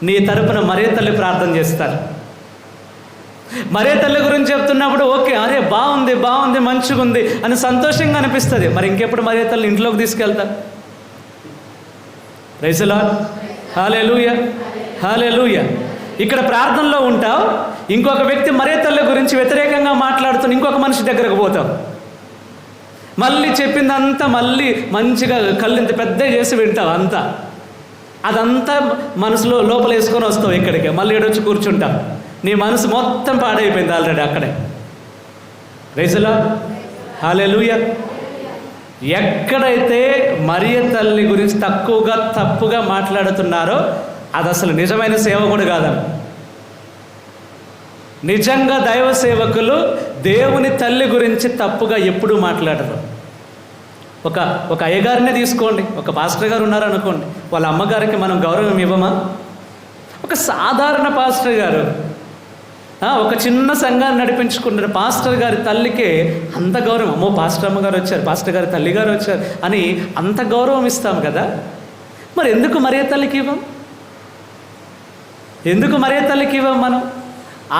నీ తరపున మరియ తల్లి ప్రార్థన చేస్తారు. మరియ తల్లి గురించి చెప్తున్నప్పుడు ఓకే, అరే బాగుంది మంచిగా ఉంది అని సంతోషంగా అనిపిస్తుంది. మరి ఇంకెప్పుడు మరియ తల్లి ఇంట్లోకి తీసుకెళ్తా? ప్రైజ్ ది లార్డ్, హల్లెలూయా, హల్లెలూయా. ఇక్కడ ప్రార్థనలో ఉంటావు, ఇంకొక వ్యక్తి మరియ తల్లి గురించి వ్యతిరేకంగా మాట్లాడుతున్న ఇంకొక మనిషి దగ్గరకు పోతావు, మళ్ళీ చెప్పిందంతా మళ్ళీ మంచిగా కళ్ళు ఇంత పెద్ద చేసి వింటావు, అదంతా మనసులో లోపల వేసుకొని వస్తావు. ఇక్కడికి మళ్ళీ ఏడొచ్చి కూర్చుంటావు, నీ మనసు మొత్తం పాడైపోయింది ఆల్రెడీ అక్కడే. ప్రైజ్ ది లార్డ్, హల్లెలూయా. ఎక్కడైతే మరియ తల్లి గురించి తప్పుగా మాట్లాడుతున్నారో అది అసలు నిజమైన సేవ కూడా కాదని. నిజంగా దైవ సేవకులు దేవుని తల్లి గురించి తప్పుగా ఎప్పుడూ మాట్లాడరు. ఒక అయ్యగారినే తీసుకోండి, ఒక పాస్టర్ గారు ఉన్నారనుకోండి, వాళ్ళ అమ్మగారికి మనం గౌరవం ఇవ్వమా? ఒక సాధారణ పాస్టర్ గారు, ఒక చిన్న సంఘాన్ని నడిపించుకుంటున్న పాస్టర్ గారి తల్లికే అంత గౌరవం. అమ్మో పాస్టర్ అమ్మగారు వచ్చారు, పాస్టర్ గారి తల్లి గారు వచ్చారు అని అంత గౌరవం ఇస్తాం కదా. మరి ఎందుకు మరియ తల్లికి ఇవ్వం? ఎందుకు మరియ తల్లికి ఇవ్వం మనం?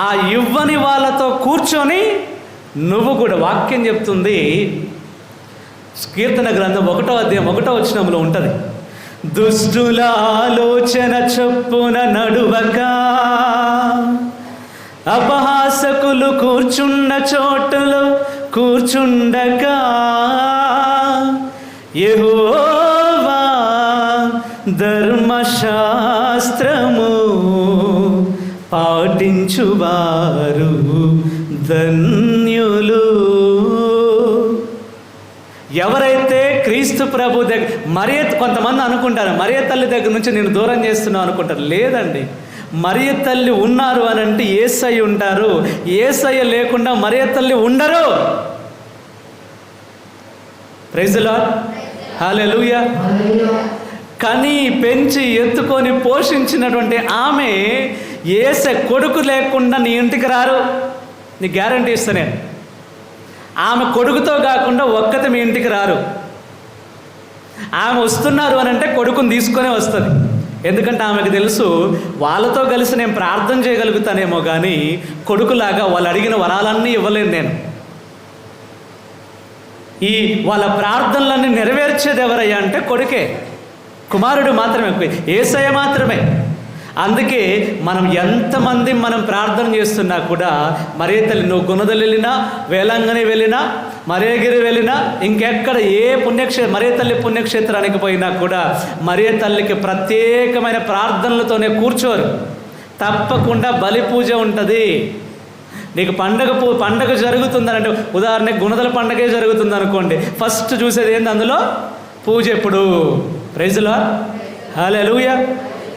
ఆ ఇవ్వని వాళ్ళతో కూర్చొని నువ్వు కూడా, వాక్యం చెప్తుంది, కీర్తన గ్రంథం 1వ అధ్యాయం 1వ వచనంలో ఉంటుంది, దుష్టుల ఆలోచన చొప్పున నడువక అపహాసకులు కూర్చున్న చోటులో కూర్చుండక యెహోవా ధర్మశాస్త్రము పాటించువారు ధన్యులు. ఎవరైతే క్రీస్తు ప్రభు దగ్గర మరియ, కొంతమంది అనుకుంటారు మరియ తల్లి దగ్గర నుంచి నేను దూరం చేస్తున్నావు అనుకుంటారు. లేదండి, మరియ తల్లి ఉన్నారు అని అంటే యేసయ్య ఉంటారు. యేసయ్య లేకుండా మరియ తల్లి ఉండరు. ప్రైజ్ ది లార్డ్, హల్లెలూయా. కని పెంచి ఎత్తుకొని పోషించినటువంటి ఆమె యేసయ్య కొడుకు లేకుండా నీ ఇంటికి రారు. నీ గ్యారంటీ ఇస్తా నేను. ఆమె కొడుకుతో కాకుండా ఒక్కతే మీ ఇంటికి రారు. ఆమె వస్తున్నారు అని అంటే కొడుకుని తీసుకొనే వస్తుంది. ఎందుకంటే ఆమెకు తెలుసు వాళ్ళతో కలిసి నేను ప్రార్థన చేయగలుగుతానేమో కానీ కొడుకులాగా వాళ్ళు అడిగిన వరాలన్నీ ఇవ్వలేను నేను. ఈ వాళ్ళ ప్రార్థనలన్నీ నెరవేర్చేది ఎవరయ్యా అంటే కొడుకే, కుమారుడు మాత్రమే, యేసయ్య మాత్రమే. అందుకే మనం ఎంతమంది మనం ప్రార్థన చేస్తున్నా కూడా మరియ తల్లి, నువ్వు గుణదలు వెళ్ళినా, వేలంగని వెళ్ళినా, మరియగిరి వెళ్ళినా, ఇంకెక్కడ ఏ మరియ తల్లి పుణ్యక్షేత్రానికి పోయినా కూడా మరియ తల్లికి ప్రత్యేకమైన ప్రార్థనలతోనే కూర్చోరు. తప్పకుండా బలి పూజ ఉంటుంది. నీకు పండగ జరుగుతుందనంటే, ఉదాహరణకి గుణదల పండగే జరుగుతుంది అనుకోండి, ఫస్ట్ చూసేది ఏంది అందులో? పూజ. ఎప్పుడు? ప్రైజ్ ది లార్డ్, హల్లెలూయా.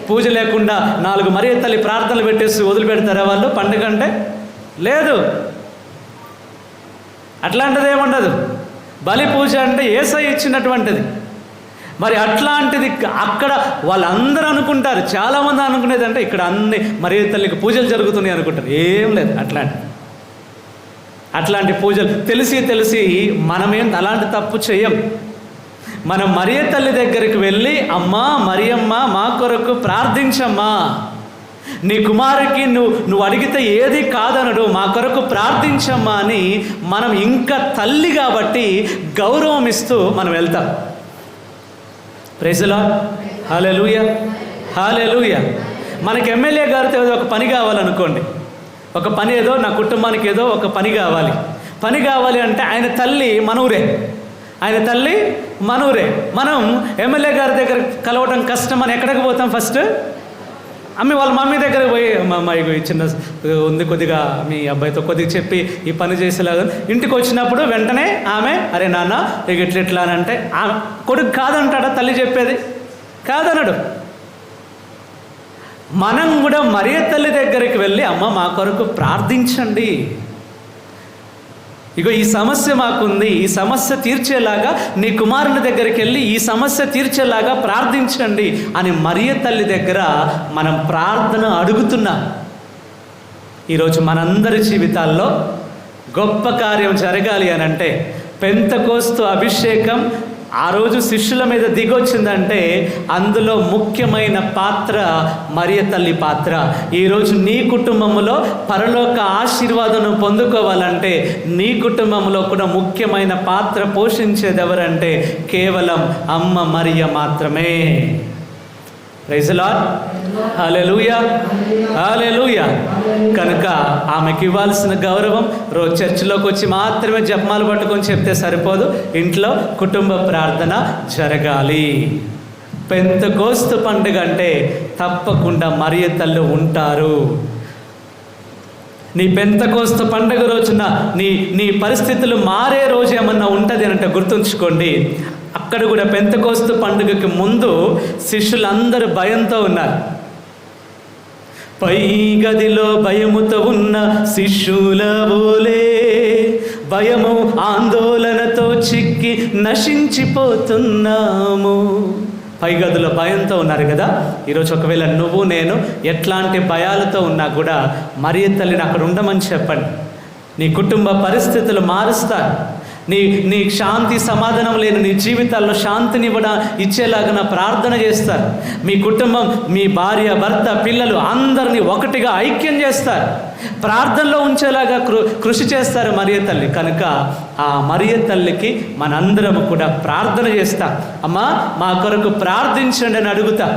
పూజ లేకుండా 4 మరియ తల్లి ప్రార్థనలు పెట్టేసి వదిలిపెడతారా వాళ్ళు పండుగ అంటే? లేదు, అట్లాంటిది ఏముండదు. బలి పూజ అంటే యేసయ్య ఇచ్చినటువంటిది. మరి అట్లాంటిది అక్కడ వాళ్ళందరూ అనుకుంటారు, చాలామంది అనుకునేది అంటే ఇక్కడ అన్ని మరియ తల్లికి పూజలు జరుగుతున్నాయి అనుకుంటారు. ఏం లేదు అట్లాంటి పూజలు. తెలిసి మనమేం అలాంటి తప్పు చేయం. మనం మరియ తల్లి దగ్గరికి వెళ్ళి, అమ్మా మరియమ్మ మా కొరకు ప్రార్థించమ్మా, నీ కుమారుకి నువ్వు అడిగితే ఏది కాదనడు, మా కొరకు ప్రార్థించమ్మా అని మనం ఇంకా తల్లి కాబట్టి గౌరవం ఇస్తూ మనం వెళ్తాం. ప్రైజ్ ది లార్డ్, హల్లెలూయా, హల్లెలూయా. మనకి ఎమ్మెల్యే గారితో ఏదో ఒక పని కావాలనుకోండి, ఒక పని ఏదో నా కుటుంబానికి ఏదో ఒక పని కావాలి అంటే ఆయన తల్లి మనూరే. మనం ఎమ్మెల్యే గారి దగ్గర కలవటం కష్టం అని ఎక్కడికి పోతాం? ఫస్ట్ వాళ్ళ మమ్మీ దగ్గరకు పోయి, మా చిన్న ఉంది, కొద్దిగా మీ అబ్బాయితో కొద్దిగా చెప్పి ఈ పని చేసేలాగా. ఇంటికి వచ్చినప్పుడు వెంటనే ఆమె, అరే నాన్న ఇక ఇట్లా అని అంటే కొడుకు కాదంటాడా? తల్లి చెప్పేది కాదనడు. మనం కూడా మరియ తల్లి దగ్గరికి వెళ్ళి, అమ్మ మా కొరకు ప్రార్థించండి, ఇగో ఈ సమస్య మాకుంది, ఈ సమస్య తీర్చేలాగా నీ కుమారుని దగ్గరికి వెళ్ళి ఈ సమస్య తీర్చేలాగా ప్రార్థించండి అని మరియ తల్లి దగ్గర మనం ప్రార్థన అడుగుతున్నాం. ఈరోజు మనందరి జీవితాల్లో గొప్ప కార్యం జరగాలి అని అంటే, పెంతెకోస్తు అభిషేకం ఆ రోజు శిష్యుల మీద దిగొచ్చిందంటే అందులో ముఖ్యమైన పాత్ర మరియ తల్లి పాత్ర. ఈరోజు నీ కుటుంబంలో పరలోక ఆశీర్వాదం పొందుకోవాలంటే నీ కుటుంబంలో కూడా ముఖ్యమైన పాత్ర పోషించేది ఎవరంటే కేవలం అమ్మ మరియ మాత్రమే. ప్రైజ్ ది లార్డ్, హల్లెలూయా, హల్లెలూయా. కనుక ఆమెకి ఇవ్వాల్సిన గౌరవం రోజు చర్చిలోకి వచ్చి మాత్రమే జపమాలు పట్టుకొని చెప్తే సరిపోదు, ఇంట్లో కుటుంబ ప్రార్థన జరగాలి. పెంతెకోస్తు పండుగ అంటే తప్పకుండా మరియ తల్లి ఉంటారు. నీ పెంతెకోస్తు పండుగ రోజున నీ పరిస్థితులు మారే రోజు ఏమన్నా ఉంటుంది అని అంటే గుర్తుంచుకోండి. అక్కడ కూడా పెంతెకోస్తు పండుగకి ముందు శిష్యులందరూ భయంతో ఉన్నారు. పై గదిలో భయముతో ఉన్న శిష్యుల వలె భయము ఆందోళనతో చిక్కి నశించిపోతున్నాము. పై గదిలో భయంతో ఉన్నారు కదా. ఈరోజు ఒకవేళ నువ్వు నేను ఎట్లాంటి భయాలతో ఉన్నా కూడా మరియ తల్లిని అక్కడ ఉండమని చెప్పండి. నీ కుటుంబ పరిస్థితులు మారుస్తారు. నీ శాంతి సమాధానం లేని నీ జీవితాల్లో శాంతిని కూడా ఇచ్చేలాగా ప్రార్థన చేస్తారు. మీ కుటుంబం, మీ భార్య, భర్త, పిల్లలు అందరినీ ఒకటిగా ఐక్యం చేస్తారు. ప్రార్థనలో ఉంచేలాగా కృషి చేస్తారు మరియ తల్లి. కనుక ఆ మరియ తల్లికి మనందరం కూడా ప్రార్థన చేస్తాం. అమ్మా మా కొరకు ప్రార్థించండి అని అడుగుతా.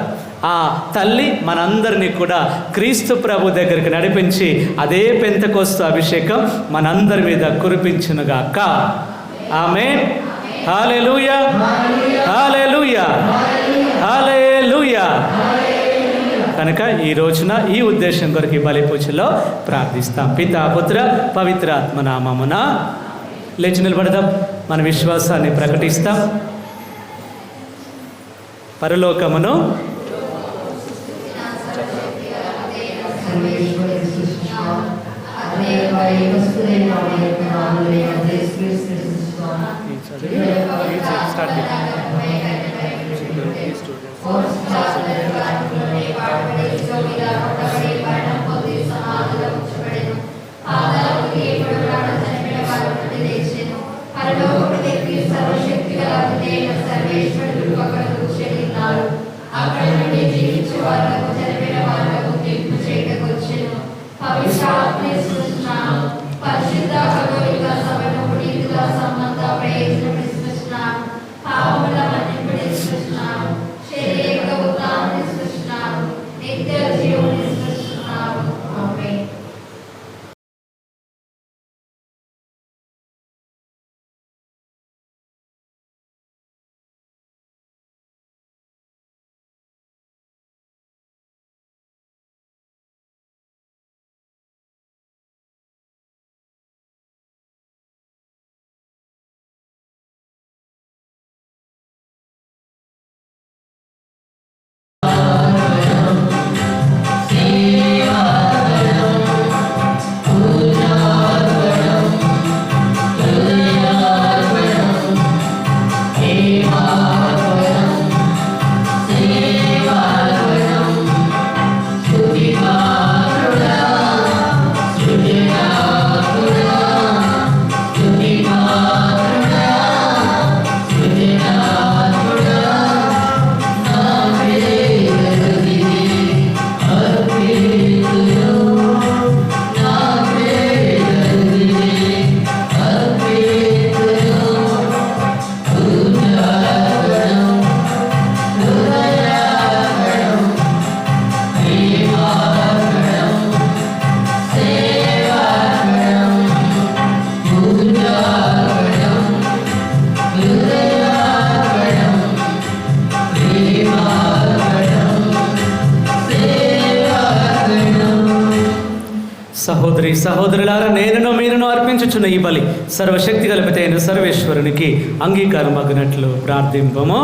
ఆ తల్లి మనందరినీ కూడా క్రీస్తు ప్రభు దగ్గరికి నడిపించి అదే పెంతెకోస్తు అభిషేకం మనందరి మీద కురిపించునుగాక. ఆమేన్, హల్లెలూయా, హల్లెలూయా, హల్లెలూయా. కనుక ఈ రోజున ఈ ఉద్దేశం కొరకు ఈ బలి పూజలో ప్రార్థిస్తాం. పితా పుత్ర పవిత్రాత్మ నామమున. లేచి నిలబడదాం, మన విశ్వాసాన్ని ప్రకటిస్తాం. పరలోకమును సహోదరి సహోదరులారా, నేనును మీరును అర్పించుచున్న ఈ బలి సర్వశక్తి కలిపితైన సర్వేశ్వరునికి అంగీకారం అగినట్లు ప్రార్థింపము.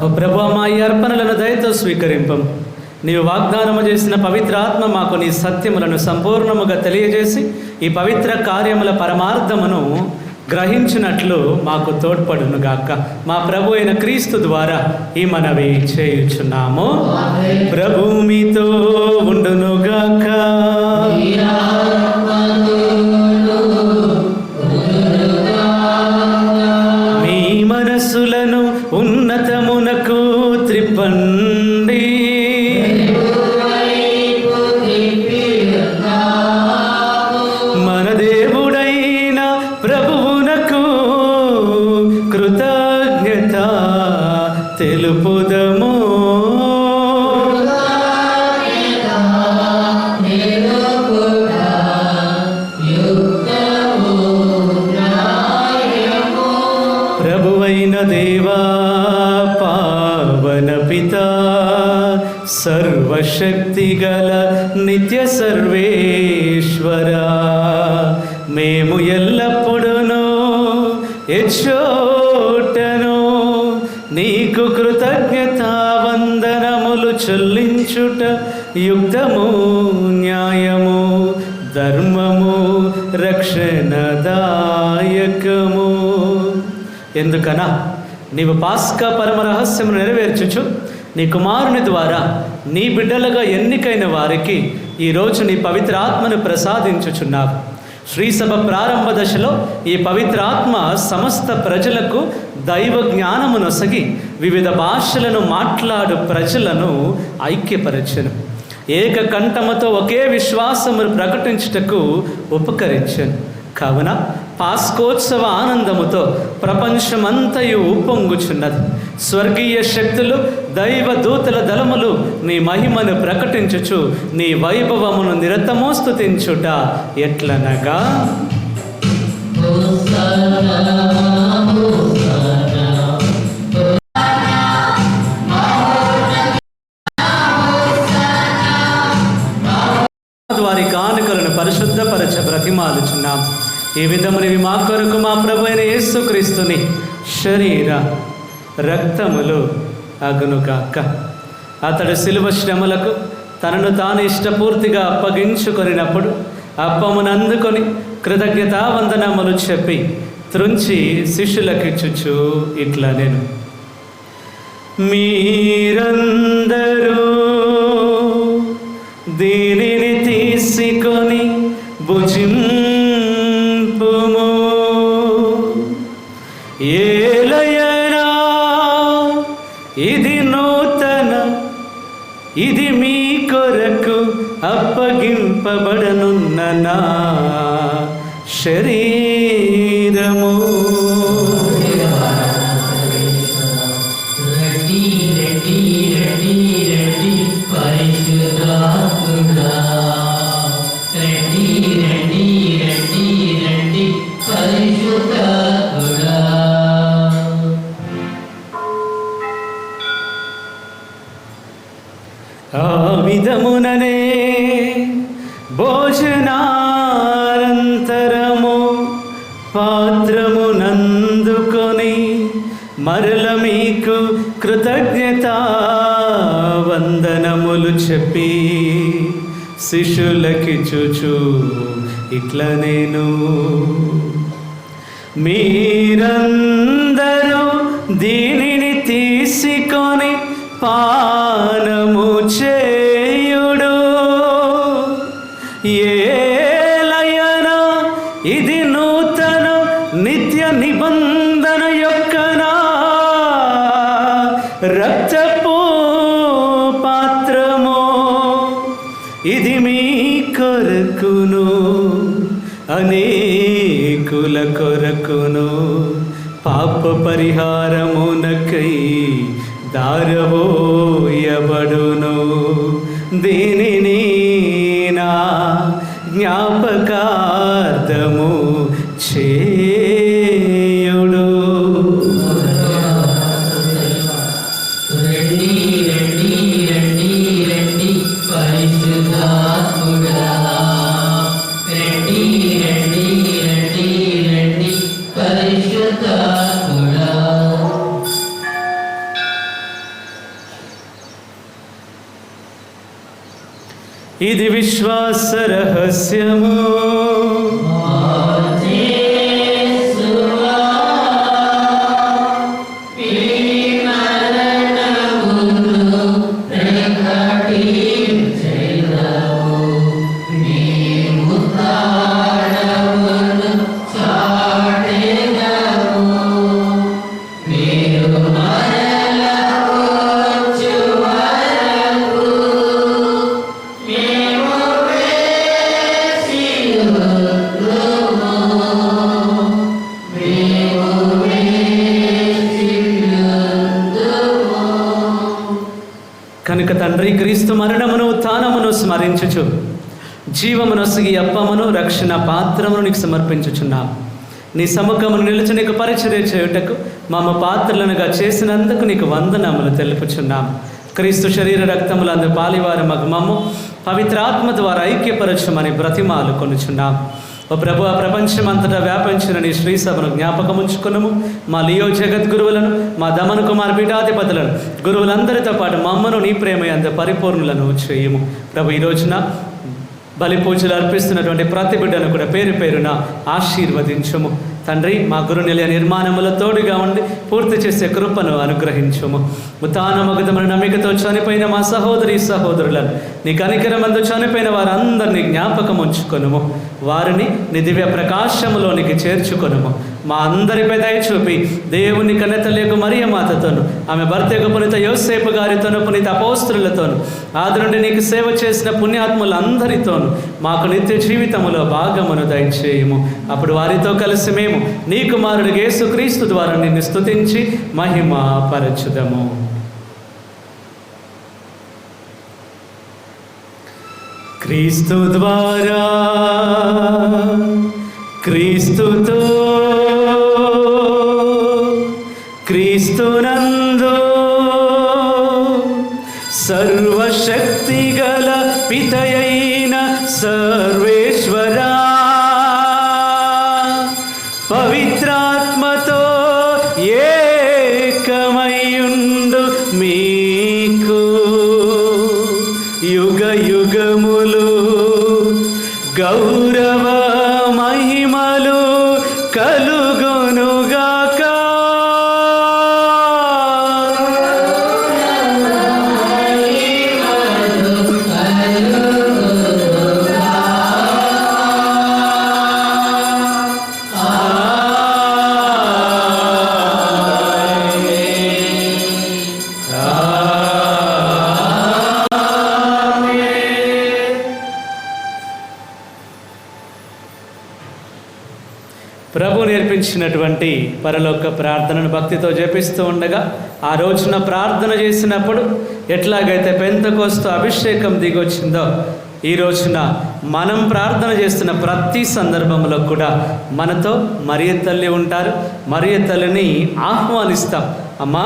ఓ ప్రభువా, మా ఈ అర్పణలను దయతో స్వీకరింపం. నీవు వాగ్దానము చేసిన పవిత్ర ఆత్మ మాకు నీ సత్యములను సంపూర్ణముగా తెలియజేసి ఈ పవిత్ర కార్యముల పరమార్థమును గ్రహించినట్లు మాకు తోడ్పడునుగాక. మా ప్రభు అయిన క్రీస్తు ద్వారా ఈ మనవి చేయుచున్నాము. ప్రభు మీతో ఉండునుగాక. మీ మనసులను ఉన్నతమునకు త్రిప్పండి. మన దేవుడైన ప్రభువునకు కృతజ్ఞత తెలుపుదము. ప్రభువైన దేవా, పావన పితా, సర్వశక్తిగల నిత్య సర్వేశ్వరా, మేము ఎల్లప్పుడూ ఎచ్చోటను నీకు కృతజ్ఞతా వందనములు చెల్లించుట యుక్తము, న్యాయము, ధర్మము, రక్షణదాయకము. ఎందుకనా నీవు పాస్కా పరమ రహస్యమును నెరవేర్చుచు నీ కుమారుని ద్వారా నీ బిడ్డలుగా ఎన్నికైన వారికి ఈరోజు నీ పవిత్ర ఆత్మను ప్రసాదించుచున్నావు. శ్రీసభ ప్రారంభ దశలో ఈ పవిత్ర ఆత్మ సమస్త ప్రజలకు దైవ జ్ఞానమునొసగి వివిధ భాషలను మాట్లాడు ప్రజలను ఐక్యపరచెను. ఏకకంఠముతో ఒకే విశ్వాసమును ప్రకటించుటకు ఉపకరించెను. కావున పాస్కోత్సవ ఆనందముతో ప్రపంచమంతయు ఉప్పొంగుచున్నది. స్వర్గీయ శక్తులు, దైవ దూతల దళములు నీ మహిమను ప్రకటించుచు నీ వైభవమును నిరతమో స్తుతించుట ఎట్లనగా, వారి కానుకలను పరిశుద్ధపరచ బ్రతిమాలుచున్నాం. ఈ విధమునివి మా కొరకు మా ప్రభు అయిన యేసుక్రీస్తుని శరీర రక్తములు అగునుగాక. అతడు శిలువ శ్రమలకు తనను తాను ఇష్టపూర్తిగా అప్పగించుకొనినప్పుడు అప్పమును అందుకొని కృతజ్ఞతావందనములు చెప్పి త్రుంచి శిష్యులకిచ్చుచు ఇట్లా నేను, మీరందరూ దీనిని తీసుకొని భుజింపుము. ఏలయనా ఇది నూతన, ఇది మీ కొరకు అప్పగింపబడనున్న నా శరీరము. ఆ విధముననే భోజనానంతరము పాత్రమునందుకొని మరల మీకు కృతజ్ఞతా వందనములు చెప్పి శిష్యులకిచ్చుచు ఇట్లా నేను, మీరందరూ దీనిని తీసుకొని పానము చేయుడు. ఏలయనా ఇది నూతన నిత్య నిబంధన యొక్క నా రక్తపు పాత్రము. ఇది మీ కొరకును అనేకుల కొరకును పాప పరిహారమునకై దారవోయబడును. దీనిని నా జ్ఞాపకార్థము చేయుడు. ఇది విశ్వాస రహస్యము. కనుక తండ్రి, క్రీస్తు మరణమును ఉత్థానమును స్మరించుచు జీవమునొసగి అప్పమును రక్షణ పాత్రమును నీకు సమర్పించుచున్నాం. నీ సముఖమును నిలిచి నీకు పరిచర్య చేయుటకు మమ్మ పాత్రలనుగా చేసినందుకు నీకు వందనములు తెలుపుచున్నాం. క్రీస్తు శరీర రక్తములందు పాలివారు మగు మమ్ము పవిత్రాత్మ ద్వారా ఐక్యపరచమని బ్రతిమాలు కొనుచున్నాం. ఓ ప్రభు, ఆ ప్రపంచమంతటా వ్యాపించిన నీ శ్రీసభను జ్ఞాపకముంచుకున్నాము. మా లియో జగద్గురువులను, మా దమన కుమార్ పీఠాధిపతులను, గురువులందరితో పాటు మమ్మను నీ ప్రేమ అంత పరిపూర్ణులను చేయము. ప్రభు, ఈ రోజున బలి పూజలు అర్పిస్తున్నటువంటి ప్రతి బిడ్డను కూడా పేరు పేరున ఆశీర్వదించుము. తండ్రి, మా గురు నిలయ నిర్మాణముల తోడుగా ఉండి పూర్తి చేసే కృపను అనుగ్రహించుము. ఉత్థానమగుదమైన నమ్మికతో చనిపోయిన మా సహోదరి సహోదరులను నీ కనికరమందు చనిపోయిన వారందరినీ జ్ఞాపకం ఉంచుకొనుము. వారిని నీ దివ్య ప్రకాశములోనికి చేర్చుకొనుము. మా అందరిపై దయ చూపి దేవుని కన్నెతల్లియకు మరియ మాతతోను, ఆమె భర్త యొక్క పునీత యోసేపు గారితోను, పునీత అపోస్తలులతోను, ఆది నుండి నీకు సేవ చేసిన పుణ్యాత్ములందరితోను మాకు నిత్య జీవితములో భాగమును దయచేయము. అప్పుడు వారితో కలిసి మేము నీ కుమారుడు యేసుక్రీస్తు ద్వారా నిన్ను స్తుతించి మహిమ పరచుదము. క్రీస్తు ద్వారా, క్రీస్తుతో, క్రీస్తునందు సర్వశక్తి గల పితయైన సర్వేశ్వరా, పవిత్రాత్మతో ఏకమయుండు మీకు యుగ యుగములు గౌరవ మహిమలు కలుగునుగాక. ప్రభు నేర్పించినటువంటి పరలోక ప్రార్థనను భక్తితో జపిస్తూ ఉండగా, ఆ రోజున ప్రార్థన చేసినప్పుడు ఎట్లాగైతే పెంతెకోస్తు అభిషేకం దిగొచ్చిందో, ఈ రోజున మనం ప్రార్థన చేస్తున్న ప్రతి సందర్భంలో కూడా మనతో మరియ తల్లి ఉంటారు. మరియ తల్లిని ఆహ్వానిస్తాం. అమ్మ,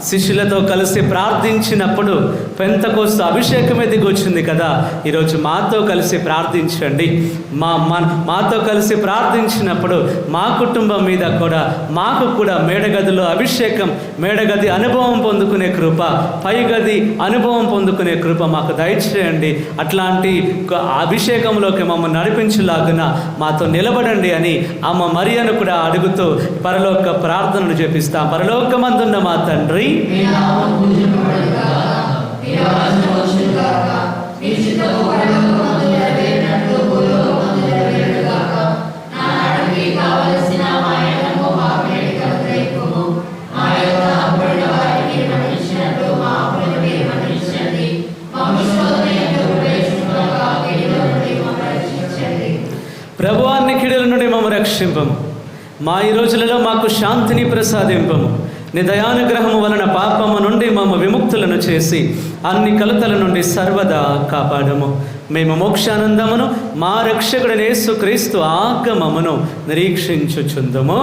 శిష్యులతో కలిసి ప్రార్థించినప్పుడు పెంతెకోస్తు అభిషేకమే దిగొచ్చింది కదా, ఈరోజు మాతో కలిసి ప్రార్థించండి. మాతో కలిసి ప్రార్థించినప్పుడు మా కుటుంబం మీద కూడా మాకు కూడా మేడగదిలో అభిషేకం, మేడగది అనుభవం పొందుకునే కృప, పైగది అనుభవం పొందుకునే కృప మాకు దయచేయండి. అట్లాంటి అభిషేకంలోకి మమ్మల్ని నడిపించులాగున మాతో నిలబడండి అని అమ్మ మరియను కూడా అడుగుతూ పరలోక ప్రార్థనను చేపిస్తాం. పరలోకమందున్న మా తండ్రి, ప్రభువాన్ని కిడుల నుండి మమ్మ రక్షింపము. మా ఈ రోజులలో మాకు శాంతిని ప్రసాదింపము. నీ దయానుగ్రహము వలన పాపము నుండి మమ్మ విముక్తులను చేసి అన్ని కలతల నుండి సర్వదా కాపాడము. మేము మోక్షానందమును మా రక్షకుడైన యేసుక్రీస్తు ఆగమమును నిరీక్షించుచుందుము.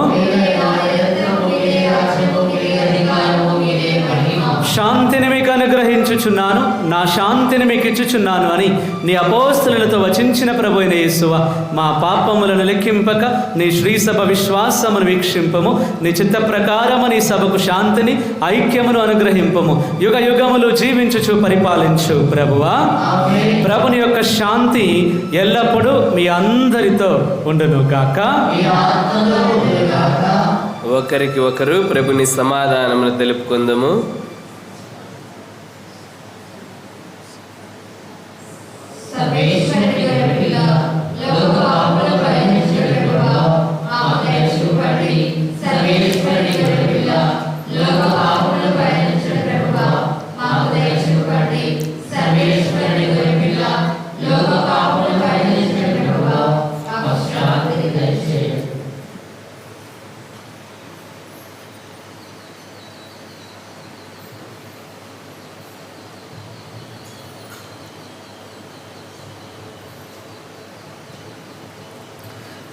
శాంతిని మీకు అనుగ్రహించుచున్నాను, నా శాంతిని మీకు ఇచ్చుచున్నాను అని నీ అపోస్తలులతో వచించిన ప్రభు అయిన యేసువా, మా పాపములను లెక్కింపక నీ శ్రీసభ విశ్వాసమును వీక్షింపము. నీ చిత్త ప్రకారము నీ సభకు శాంతిని, ఐక్యమును అనుగ్రహింపము. యుగ యుగములు జీవించుచు పరిపాలించు ప్రభువా. ప్రభుని యొక్క శాంతి ఎల్లప్పుడూ మీ అందరితో ఉండును గాక. ఒకరికి ఒకరు ప్రభుని సమాధానమును తెలుపుకుందాము.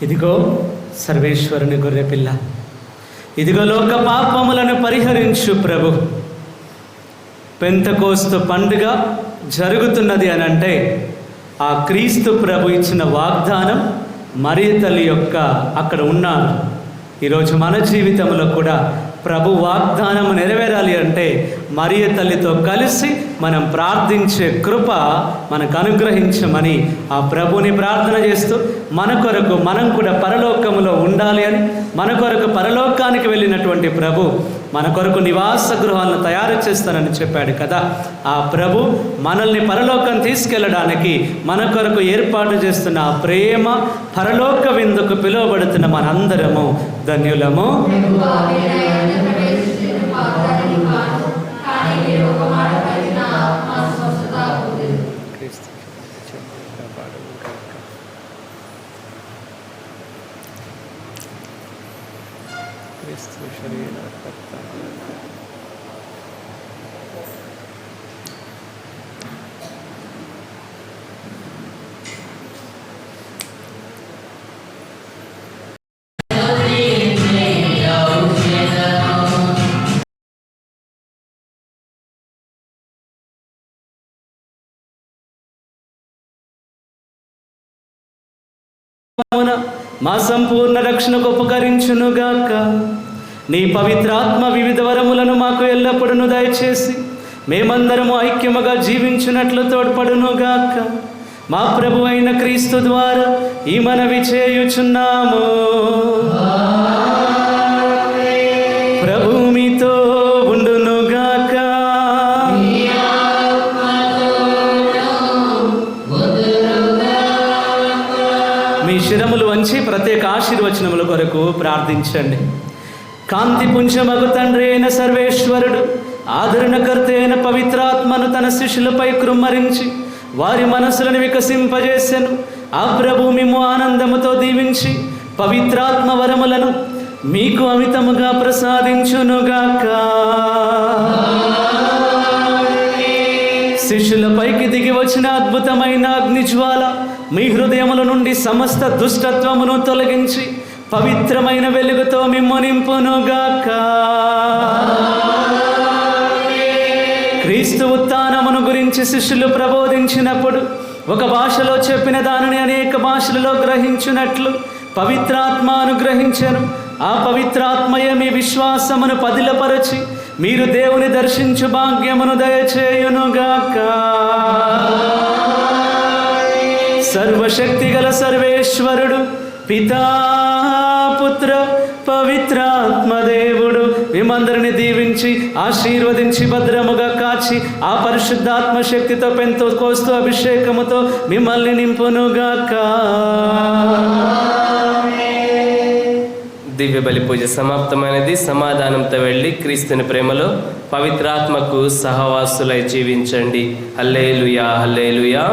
ఇదిగో సర్వేశ్వరుని గొర్రెపిల్ల, ఇదిగో లోక పాపములను పరిహరించు ప్రభు. పెంతెకోస్తు పండుగ జరుగుతున్నది అని అంటే ఆ క్రీస్తు ప్రభు ఇచ్చిన వాగ్దానం మరియ తల్లి యొక్క అక్కడ ఉన్నారు. ఈరోజు మన జీవితంలో కూడా ప్రభు వాగ్దానం నెరవేరాలి అంటే మరియ తల్లితో కలిసి మనం ప్రార్థించే కృప మనకు అనుగ్రహించమని ఆ ప్రభుని ప్రార్థన చేస్తూ మన కొరకు మనం కూడా పరలోకములో ఉండాలి అని, మన కొరకు పరలోకానికి వెళ్ళినటువంటి ప్రభు మన కొరకు నివాస గృహాలను తయారు చేస్తానని చెప్పాడు కదా. ఆ ప్రభు మనల్ని పరలోకం తీసుకెళ్ళడానికి మన కొరకు ఏర్పాటు చేస్తున్న ఆ ప్రేమ పరలోక విందుకు పిలువబడుతున్న మనందరము ధన్యులము. మా సంపూర్ణ రక్షణకు ఉపకరించునుగాక. నీ పవిత్రాత్మ వివిధ వరములను మాకు ఎల్లప్పుడూ దయచేసి మేమందరము ఐక్యముగా జీవించినట్లు తోడ్పడునుగాక. మా ప్రభు అయిన క్రీస్తు ద్వారా ఈ మనవి చేయుచున్నాము. ప్రభు మీతో ఉండునుగాక. మీ శిరములు వంచి ప్రత్యేక ఆశీర్వచనముల కొరకు ప్రార్థించండి. కాంతి పుంజమగు తండ్రి అయిన సర్వేశ్వరుడు ఆదరణకర్త అయిన పవిత్రాత్మను తన శిష్యులపై కృమ్మరించి వారి మనసులను వికసింపజేసెను. ఆ ప్రభు మేము ఆనందముతో దీవించి పవిత్రాత్మ వరములను మీకు అమితముగా ప్రసాదించునుగాక. శిష్యులపైకి దిగి వచ్చిన అద్భుతమైన అగ్నిజ్వాల మీ హృదయముల నుండి సమస్త దుష్టత్వమును తొలగించి పవిత్రమైన వెలుగుతో మిమ్ము నింపునుగాక. క్రీస్తు ఉత్థానమును గురించి శిష్యులు ప్రబోధించినప్పుడు ఒక భాషలో చెప్పిన దానిని అనేక భాషలలో గ్రహించున్నట్లు పవిత్రాత్మ అనుగ్రహించెను. ఆ పవిత్రాత్మయే మీ విశ్వాసమును పదిలపరచి మీరు దేవుని దర్శించు భాగ్యమును దయచేయునుగాక. సర్వశక్తిగల సర్వేశ్వరుడు పితా పుత్ర పవిత్రాత్మ దేవుడు మిమ్మందరిని దీవించి ఆశీర్వదించి భద్రముగా కాచి ఆ పరిశుద్ధాత్మ శక్తితో పెంతెకోస్తు అభిషేకముతో మిమ్మల్ని నింపునుగాక. దివ్య బలి పూజ సమాప్తమైనది. సమాధానంతో వెళ్ళి క్రీస్తుని ప్రేమలో పవిత్రాత్మకు సహవాసులై జీవించండి. హల్లెలూయా, హల్లెలూయా.